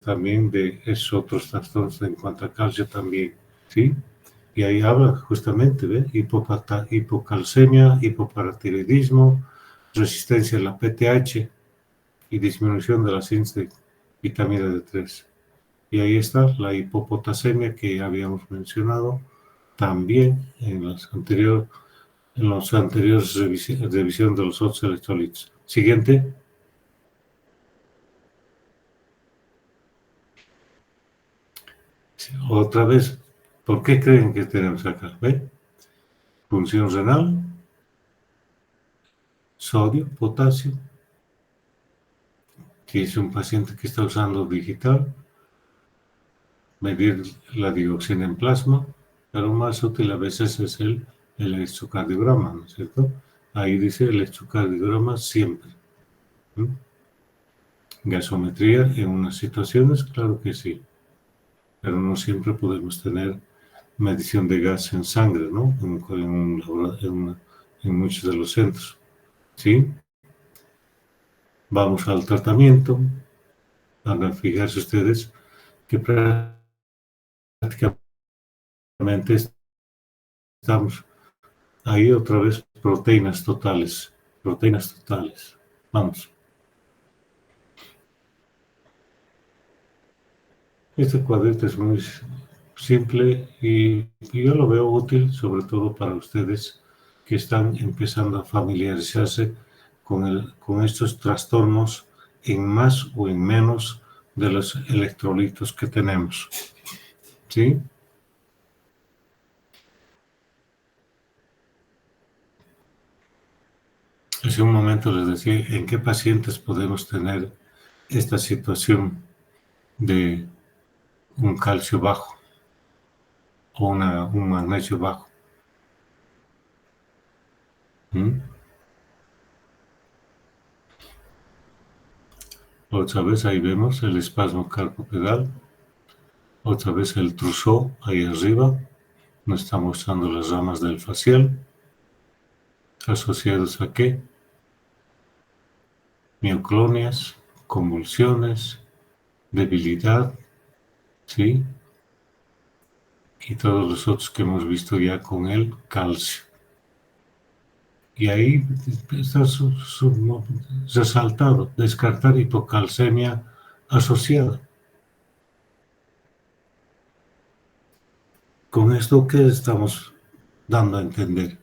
S1: también de esos otros trastornos en cuanto a calcio también, ¿sí? Y ahí habla justamente, ¿ve? Hipocalcemia, hipoparatiroidismo, resistencia a la PTH y disminución de la síntesis de vitamina D3. Y ahí está la hipopotasemia que habíamos mencionado también en los anteriores revisión de los otros electrolitos. Siguiente. Otra vez, ¿por qué creen que tenemos acá? ¿Ve? Función renal, sodio, potasio. Si es un paciente que está usando digital, medir la dioxina en plasma, pero más útil a veces es el electrocardiograma, ¿no es cierto? Ahí dice electrocardiograma siempre. Gasometría en unas situaciones, claro que sí, pero no siempre podemos tener medición de gas en sangre, ¿no? En muchos de los centros, ¿sí? Vamos al tratamiento. Van a fijarse ustedes que prácticamente estamos ahí otra vez, proteínas totales. Vamos. Este cuadrito es muy simple y yo lo veo útil sobre todo para ustedes que están empezando a familiarizarse con estos trastornos en más o en menos de los electrolitos que tenemos. ¿Sí? Hace un momento les decía en qué pacientes podemos tener esta situación de un calcio bajo o un magnesio bajo. Otra vez ahí vemos el espasmo carpopedal. Otra vez el Trousseau ahí arriba. Nos está mostrando las ramas del facial. ¿Asociados a qué? Mioclonias, convulsiones, debilidad, ¿sí? Y todos los otros que hemos visto ya con el calcio. Y ahí está resaltado, descartar hipocalcemia asociada. Con esto, ¿qué estamos dando a entender?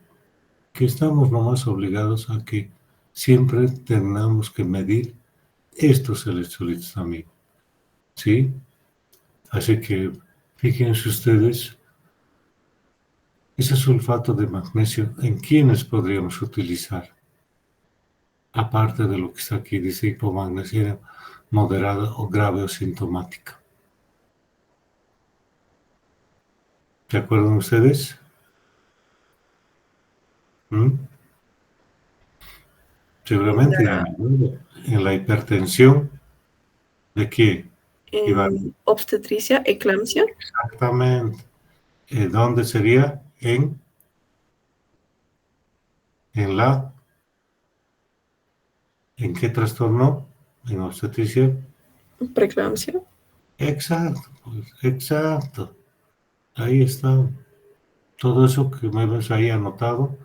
S1: Que estamos nomás obligados a que siempre tengamos que medir estos electrolitos también. ¿sí? Así que fíjense ustedes, ese sulfato de magnesio, ¿en quiénes podríamos utilizar? Aparte de lo que está aquí, dice hipomagnesemia moderada o grave o sintomática. ¿Se acuerdan ustedes? Seguramente en la hipertensión, ¿de qué?
S4: En obstetricia, eclampsia.
S1: Exactamente. ¿Dónde sería? ¿En qué trastorno? En obstetricia.
S4: Preeclampsia.
S1: Exacto, pues, exacto. Ahí está. Todo eso que me ves ahí anotado,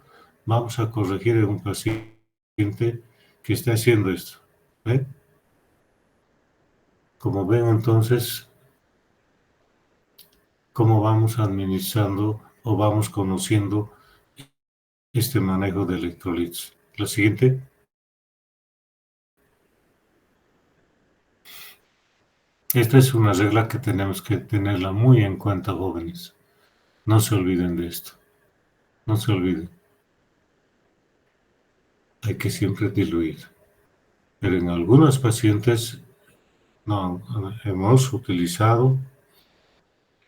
S1: vamos a corregir en un paciente que esté haciendo esto. ¿Ve? Como ven entonces, cómo vamos administrando o vamos conociendo este manejo de electrolitos. La siguiente. Esta es una regla que tenemos que tenerla muy en cuenta, jóvenes. No se olviden de esto. No se olviden. Hay que siempre diluir. Pero en algunos pacientes no hemos utilizado,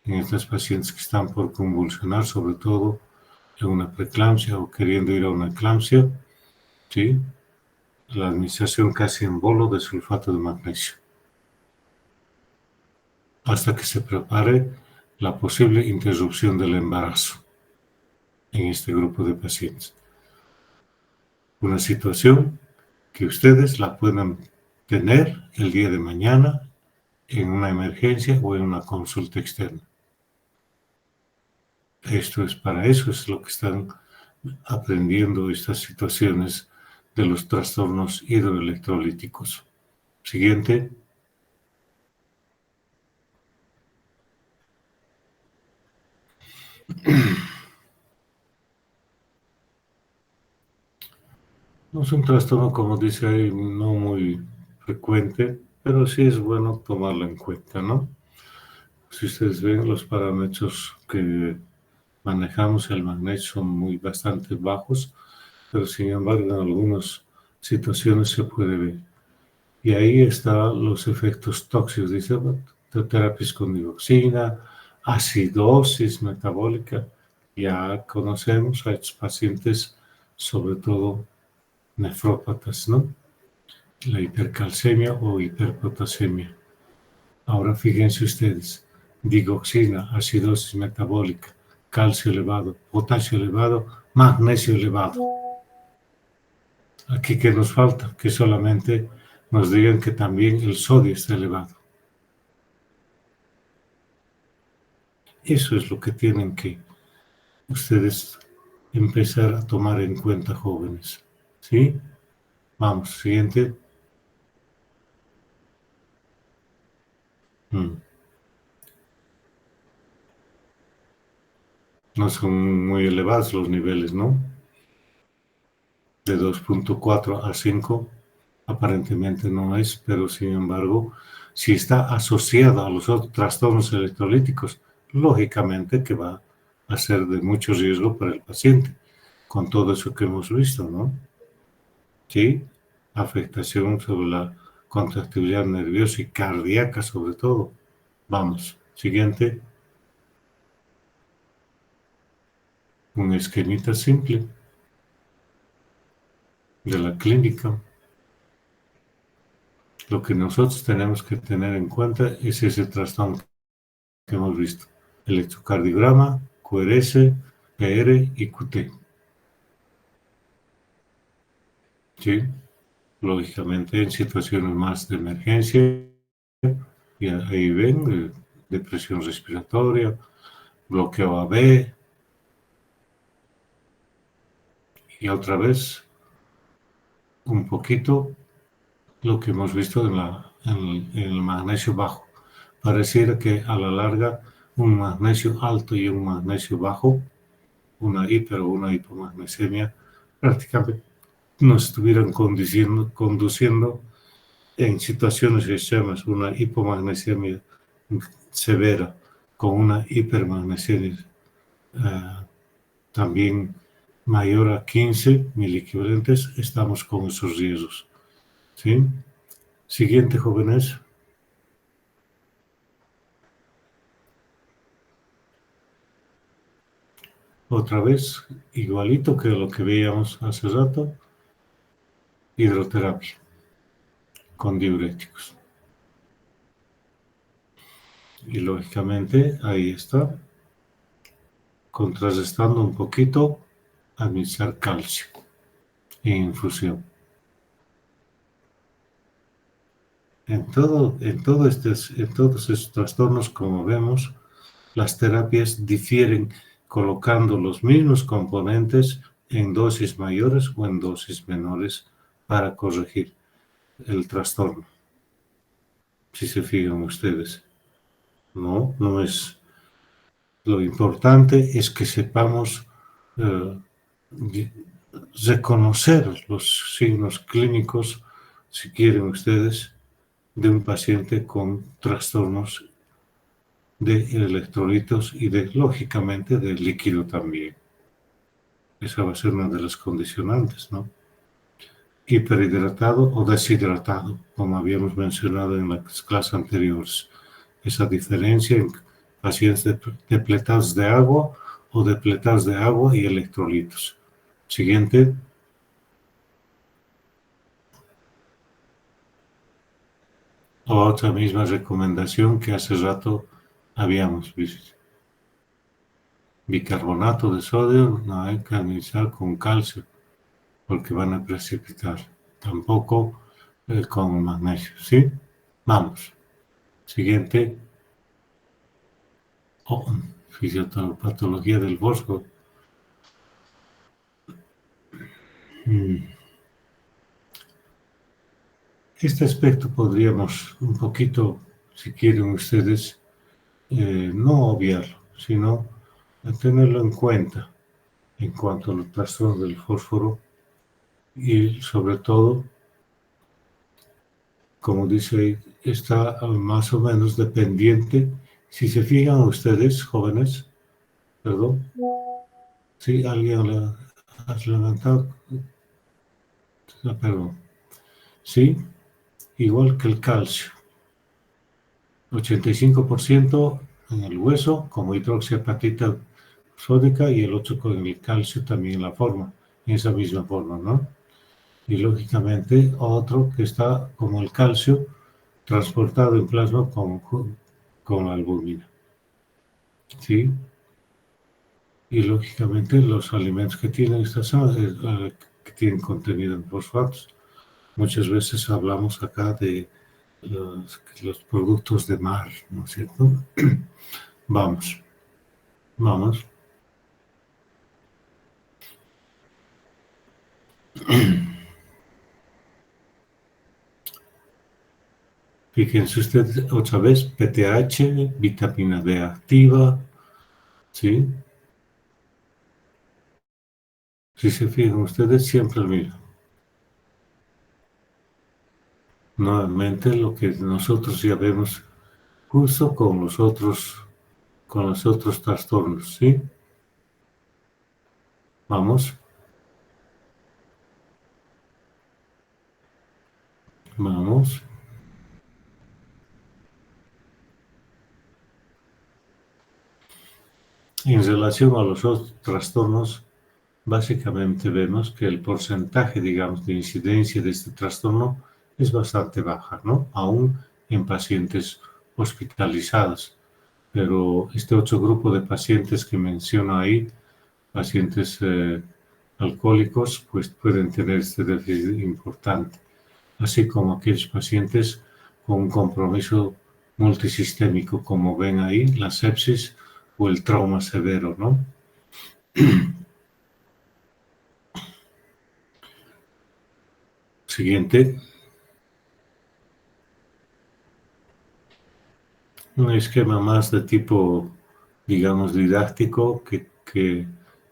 S1: en estos pacientes que están por convulsionar, sobre todo en una preeclampsia o queriendo ir a una eclampsia, ¿sí? La administración casi en bolo de sulfato de magnesio, hasta que se prepare la posible interrupción del embarazo en este grupo de pacientes. Una situación que ustedes la puedan tener el día de mañana en una emergencia o en una consulta externa. Esto es para eso, es lo que están aprendiendo estas situaciones de los trastornos hidroelectrolíticos. Siguiente. No es un trastorno, como dice ahí, no muy frecuente, pero sí es bueno tomarlo en cuenta, ¿no? Si ustedes ven, los parámetros que manejamos el magnesio son bastante bajos, pero sin embargo en algunas situaciones se puede ver. Y ahí están los efectos tóxicos, dice, terapias con digoxina, acidosis metabólica. Ya conocemos a estos pacientes, sobre todo nefrópatas, ¿no? La hipercalcemia o hiperpotasemia. Ahora fíjense ustedes, digoxina, acidosis metabólica, calcio elevado, potasio elevado, magnesio elevado. Aquí, ¿qué nos falta? Que solamente nos digan que también el sodio está elevado. Eso es lo que tienen que ustedes empezar a tomar en cuenta, jóvenes. ¿Sí? Vamos, siguiente. No son muy elevados los niveles, ¿no? De 2.4 a 5 aparentemente no es, pero sin embargo, si está asociado a los otros trastornos electrolíticos, lógicamente que va a ser de mucho riesgo para el paciente, con todo eso que hemos visto, ¿no? Sí, afectación sobre la contractibilidad nerviosa y cardíaca sobre todo. Vamos, siguiente. Un esquemita simple de la clínica. Lo que nosotros tenemos que tener en cuenta es ese trastorno que hemos visto. Electrocardiograma, QRS, PR y QT. ¿Sí? Lógicamente en situaciones más de emergencia, y ahí ven depresión respiratoria, bloqueo AB, y otra vez un poquito lo que hemos visto en el magnesio bajo. Pareciera que a la larga un magnesio alto y un magnesio bajo, una hiper o una hipomagnesemia, prácticamente nos estuvieran conduciendo en situaciones extremas, una hipomagnesiemia severa con una hipermagnesiemia también mayor a 15 miliequivalentes, estamos con esos riesgos. ¿Sí? Siguiente, jóvenes. Otra vez, igualito que lo que veíamos hace rato, hidroterapia con diuréticos. Y lógicamente, ahí está, contrarrestando un poquito, administrar calcio en infusión. En todos estos trastornos, como vemos, las terapias difieren colocando los mismos componentes en dosis mayores o en dosis menores para corregir el trastorno. Si se fijan ustedes, no es. Lo importante es que sepamos reconocer los signos clínicos, si quieren ustedes, de un paciente con trastornos de electrolitos y lógicamente, de líquido también. Esa va a ser una de las condicionantes, ¿no? Hiperhidratado o deshidratado, como habíamos mencionado en las clases anteriores. Esa diferencia en pacientes depletados de agua o depletados de agua y electrolitos. Siguiente. Otra misma recomendación que hace rato habíamos visto. Bicarbonato de sodio no hay que administrar con calcio porque van a precipitar. Tampoco con magnesio, ¿sí? Vamos. Siguiente. Fisiopatología del fósforo. Este aspecto podríamos un poquito, si quieren ustedes, no obviarlo, sino tenerlo en cuenta en cuanto a los trastornos del fósforo y sobre todo, como dice ahí, está más o menos dependiente. Si se fijan ustedes, jóvenes, perdón, ¿sí? ¿Alguien le ha levantado? Perdón. ¿Sí? Igual que el calcio. 85% en el hueso, como hidroxiapatita sódica, y el 8% con el calcio también en esa misma forma, ¿no? Y lógicamente otro que está como el calcio transportado en plasma con albúmina. ¿Sí? Y lógicamente los alimentos que tienen que tienen contenido en fosfatos. Muchas veces hablamos acá de los productos de mar, ¿no es cierto? Vamos. Fíjense ustedes otra vez, PTH, vitamina D activa, ¿sí? Si se fijan ustedes, siempre el mismo. Nuevamente lo que nosotros ya vemos justo con los otros trastornos, ¿sí? Vamos. En relación a los otros trastornos, básicamente vemos que el porcentaje, digamos, de incidencia de este trastorno es bastante baja, ¿no? Aún en pacientes hospitalizados. Pero este otro grupo de pacientes que menciono ahí, pacientes alcohólicos, pues pueden tener este déficit importante, así como aquellos pacientes con un compromiso multisistémico, como ven ahí, la sepsis o el trauma severo, ¿no? Siguiente. Un esquema más de tipo, digamos, didáctico que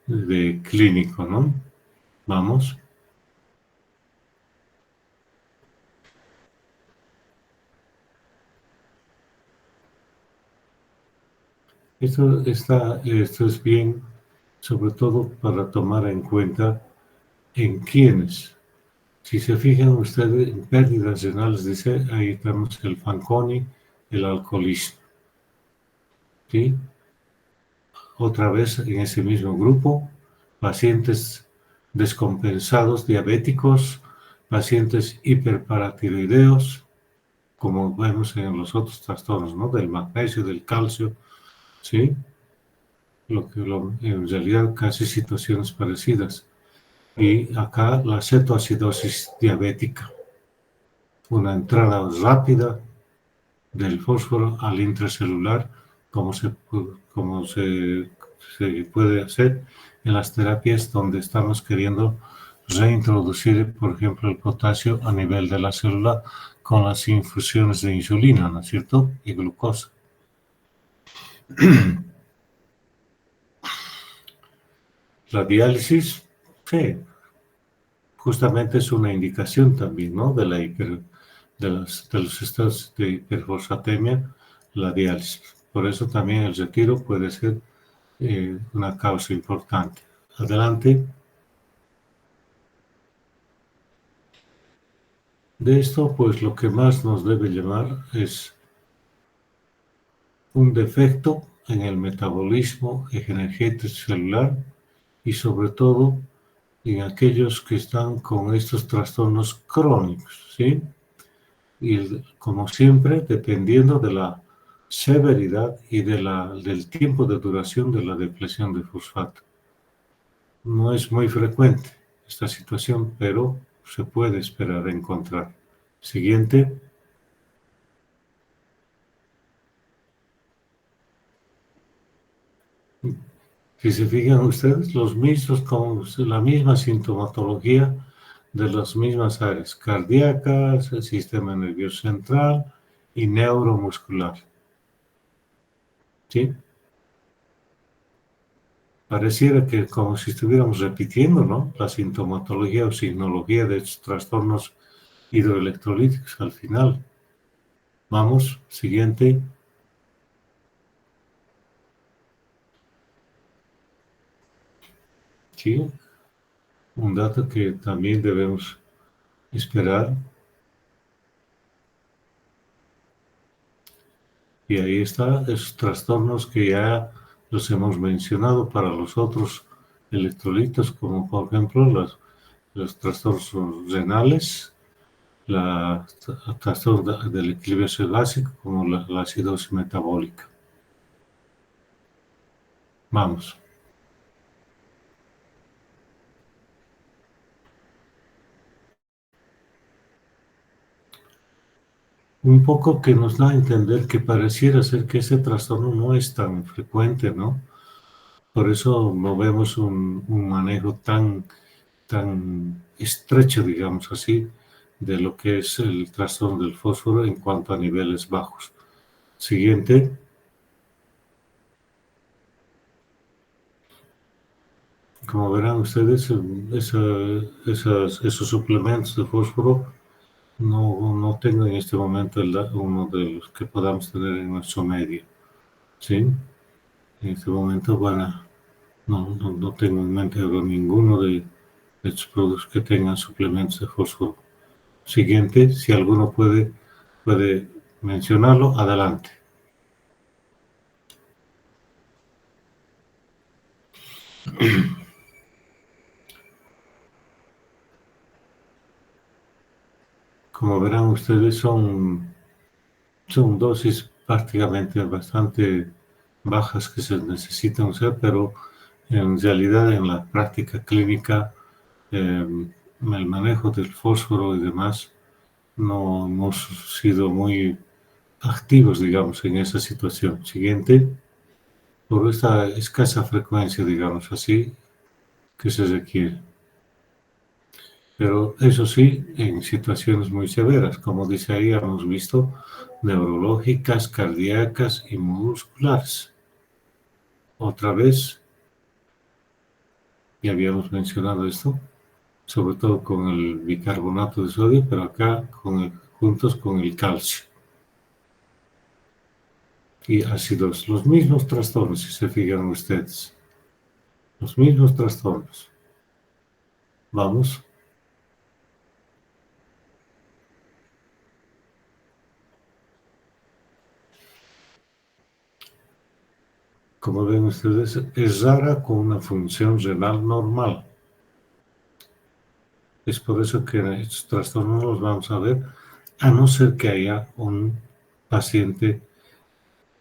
S1: de clínico, ¿no? Vamos. Esto es bien, sobre todo para tomar en cuenta en quiénes. Si se fijan ustedes en pérdidas renales, dice, ahí tenemos el Fanconi, el alcoholismo. ¿Sí? Otra vez en ese mismo grupo, pacientes descompensados diabéticos, pacientes hiperparatiroideos, como vemos en los otros trastornos, ¿no? Del magnesio, del calcio, ¿sí? En realidad casi situaciones parecidas. Y acá la cetoacidosis diabética, una entrada rápida del fósforo al intracelular, como se puede hacer en las terapias donde estamos queriendo reintroducir, por ejemplo, el potasio a nivel de la célula con las infusiones de insulina, ¿no es cierto? Y glucosa. La diálisis, sí, justamente es una indicación también, ¿no? De los estados de hiperfosfatemia, la diálisis. Por eso también el retiro puede ser una causa importante. Adelante. De esto, pues lo que más nos debe llamar es un defecto en el metabolismo energético celular y sobre todo en aquellos que están con estos trastornos crónicos, ¿sí? Y como siempre, dependiendo de la severidad y del tiempo de duración de la depleción de fosfato. No es muy frecuente esta situación, pero se puede esperar encontrar. Siguiente. Si se fijan ustedes, los mismos con la misma sintomatología de las mismas áreas cardíacas, el sistema nervioso central y neuromuscular. ¿Sí? Pareciera que como si estuviéramos repitiendo, ¿no? La sintomatología o signología de estos trastornos hidroelectrolíticos al final. Vamos, siguiente. Sí, un dato que también debemos esperar. Y ahí está, esos trastornos que ya los hemos mencionado para los otros electrolitos, como por ejemplo los trastornos renales, trastorno del equilibrio básico, como la acidosis metabólica. Vamos. Un poco que nos da a entender que pareciera ser que ese trastorno no es tan frecuente, ¿no? Por eso no vemos un manejo tan estrecho, digamos así, de lo que es el trastorno del fósforo en cuanto a niveles bajos. Siguiente. Como verán ustedes, esos suplementos de fósforo no tengo en este momento uno de los que podamos tener en nuestro medio. ¿Sí? En este momento, bueno, no tengo en mente ninguno de estos productos que tengan suplementos de fósforo. Siguiente, si alguno puede mencionarlo, adelante. Como verán ustedes, son dosis prácticamente bastante bajas que se necesitan usar, pero en realidad en la práctica clínica el manejo del fósforo y demás no hemos sido muy activos, digamos, en esa situación. Siguiente, por esta escasa frecuencia, digamos así, que se requiere. Pero eso sí, en situaciones muy severas, como dice ahí, hemos visto neurológicas, cardíacas y musculares. Otra vez, ya habíamos mencionado esto, sobre todo con el bicarbonato de sodio, pero acá juntos con el calcio. y ácidos, los mismos trastornos, si se fijan ustedes, los mismos trastornos. Vamos. Como ven ustedes, es rara con una función renal normal. Es por eso que estos trastornos los vamos a ver, a no ser que haya un paciente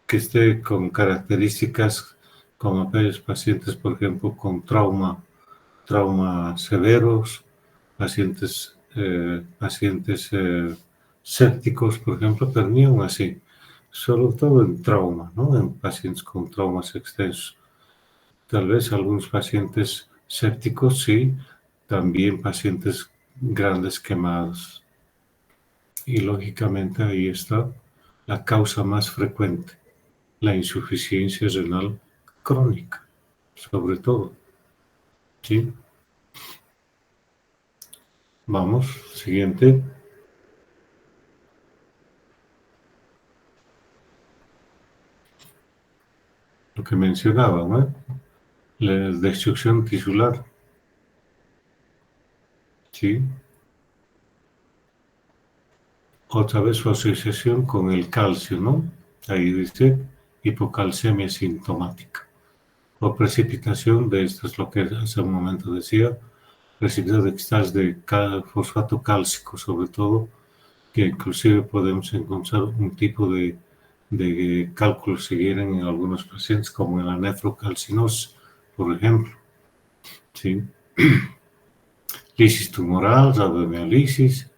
S1: que esté con características como aquellos pacientes, por ejemplo, con trauma severos, pacientes sépticos, por ejemplo, pero ni aún así, sobre todo en trauma, ¿no? En pacientes con traumas extensos. Tal vez algunos pacientes sépticos, sí, también pacientes grandes quemados. Y lógicamente ahí está la causa más frecuente, la insuficiencia renal crónica, sobre todo. ¿Sí? Vamos, siguiente. Lo que mencionaba, ¿no? La destrucción tisular. ¿Sí? Otra vez su asociación con el calcio, ¿no? Ahí dice hipocalcemia sintomática. O precipitación de esto es lo que hace un momento decía, precipitación de cristales de fosfato cálcico, sobre todo, que inclusive podemos encontrar un tipo de cálculos si quieren en algunos pacientes, como en la nefrocalcinosis, por ejemplo. ¿Sí? Lisis tumoral, radiomiolisis,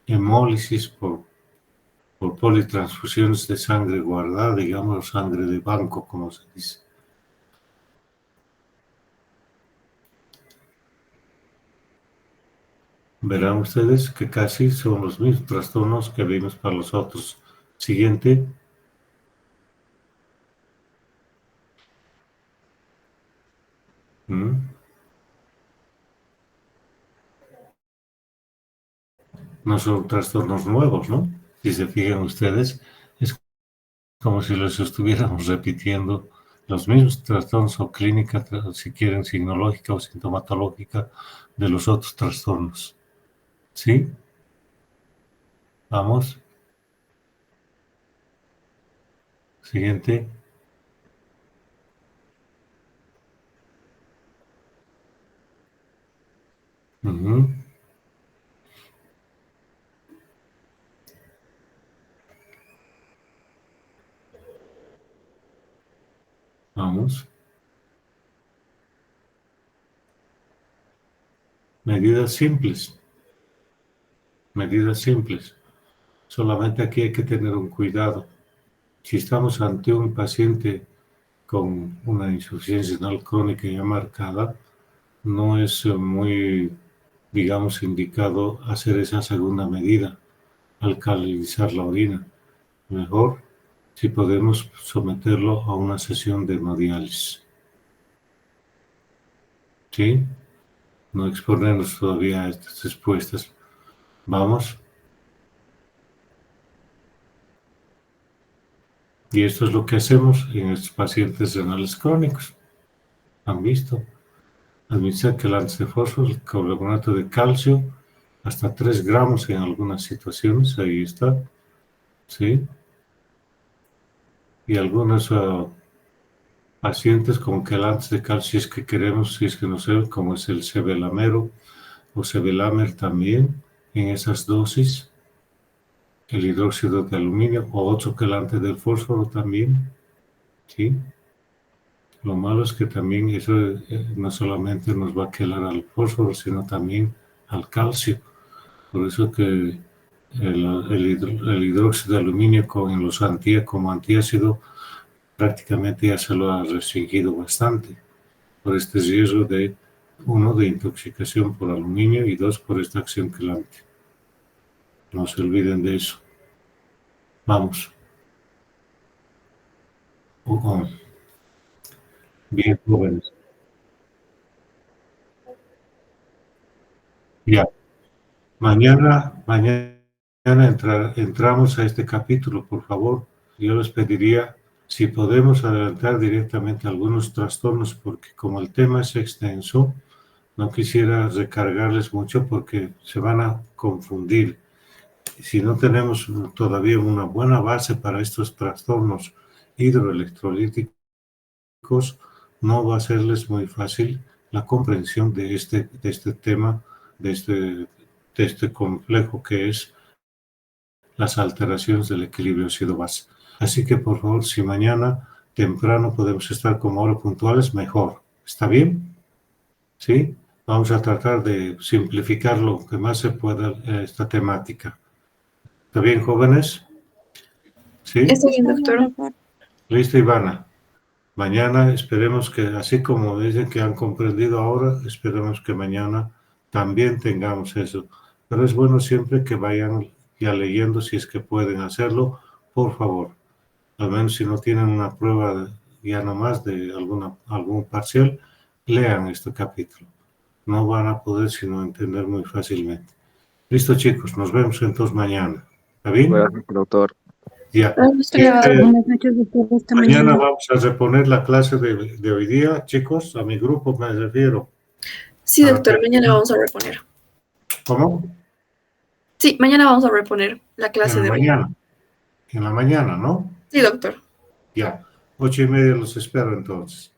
S1: hemólisis por politransfusiones de sangre guardada, digamos, sangre de banco, como se dice. Verán ustedes que casi son los mismos trastornos que vimos para los otros. Siguiente. No son trastornos nuevos, ¿no? Si se fijan ustedes, es como si los estuviéramos repitiendo los mismos trastornos o clínica, si quieren, signológica o sintomatológica de los otros trastornos. ¿Sí? Vamos. Siguiente. Vamos. Medidas simples. Medidas simples. Solamente aquí hay que tener un cuidado. Si estamos ante un paciente con una insuficiencia renal crónica ya marcada, no es muy, digamos, indicado hacer esa segunda medida, alcalinizar la orina. Mejor si podemos someterlo a una sesión de hemodiálisis. ¿Sí? No exponernos todavía a estas respuestas. Vamos. Y esto es lo que hacemos en estos pacientes renales crónicos. ¿Han visto? Administrar quelantes de fósforo, el carbonato de calcio, hasta 3 gramos en algunas situaciones, ahí está. ¿Sí? Y algunos pacientes con quelantes de calcio, si es que queremos, si es que no sé, como es el sebelamero o sebelamer también, en esas dosis. El hidróxido de aluminio o otro quelante del fósforo también, ¿sí? Lo malo es que también eso no solamente nos va a quelar al fósforo, sino también al calcio. Por eso que el hidróxido de aluminio en los como antiácido prácticamente ya se lo ha restringido bastante por este riesgo de, uno, de intoxicación por aluminio y dos, por esta acción quelante. No se olviden de eso. Vamos. Bien, jóvenes. Ya. Mañana entramos a este capítulo, por favor. Yo les pediría si podemos adelantar directamente algunos trastornos, porque como el tema es extenso, no quisiera recargarles mucho porque se van a confundir. Si no tenemos todavía una buena base para estos trastornos hidroelectrolíticos, no va a serles muy fácil la comprensión de este tema, de este complejo que es las alteraciones del equilibrio ácido-base. Así que, por favor, si mañana temprano podemos estar como ahora puntuales, mejor. ¿Está bien? ¿Sí? Vamos a tratar de simplificar lo que más se pueda esta temática. ¿Está bien, jóvenes? ¿Sí?
S4: Está bien, doctor.
S1: Listo, Ivana. Mañana esperemos que, así como dicen que han comprendido ahora, esperemos que mañana también tengamos eso. Pero es bueno siempre que vayan ya leyendo, si es que pueden hacerlo, por favor. Al menos si no tienen una prueba ya nomás de algún parcial, lean este capítulo. No van a poder sino entender muy fácilmente. Listo, chicos, nos vemos entonces mañana. ¿Está bien?
S5: Buenas noches, doctor.
S1: Ya.
S4: Buenas noches.
S6: Buenas noches, doctor. Hasta
S1: Mañana
S6: mañana.
S1: vamos a reponer la clase de hoy día, chicos. A mi grupo me refiero.
S4: Sí, doctor, mañana vamos a reponer.
S1: ¿Cómo?
S4: Sí, mañana vamos a reponer la clase
S1: En
S4: de
S1: la
S4: hoy.
S1: mañana. En la mañana, ¿no?
S4: Sí, doctor.
S1: Ya. 8:30 los espero entonces.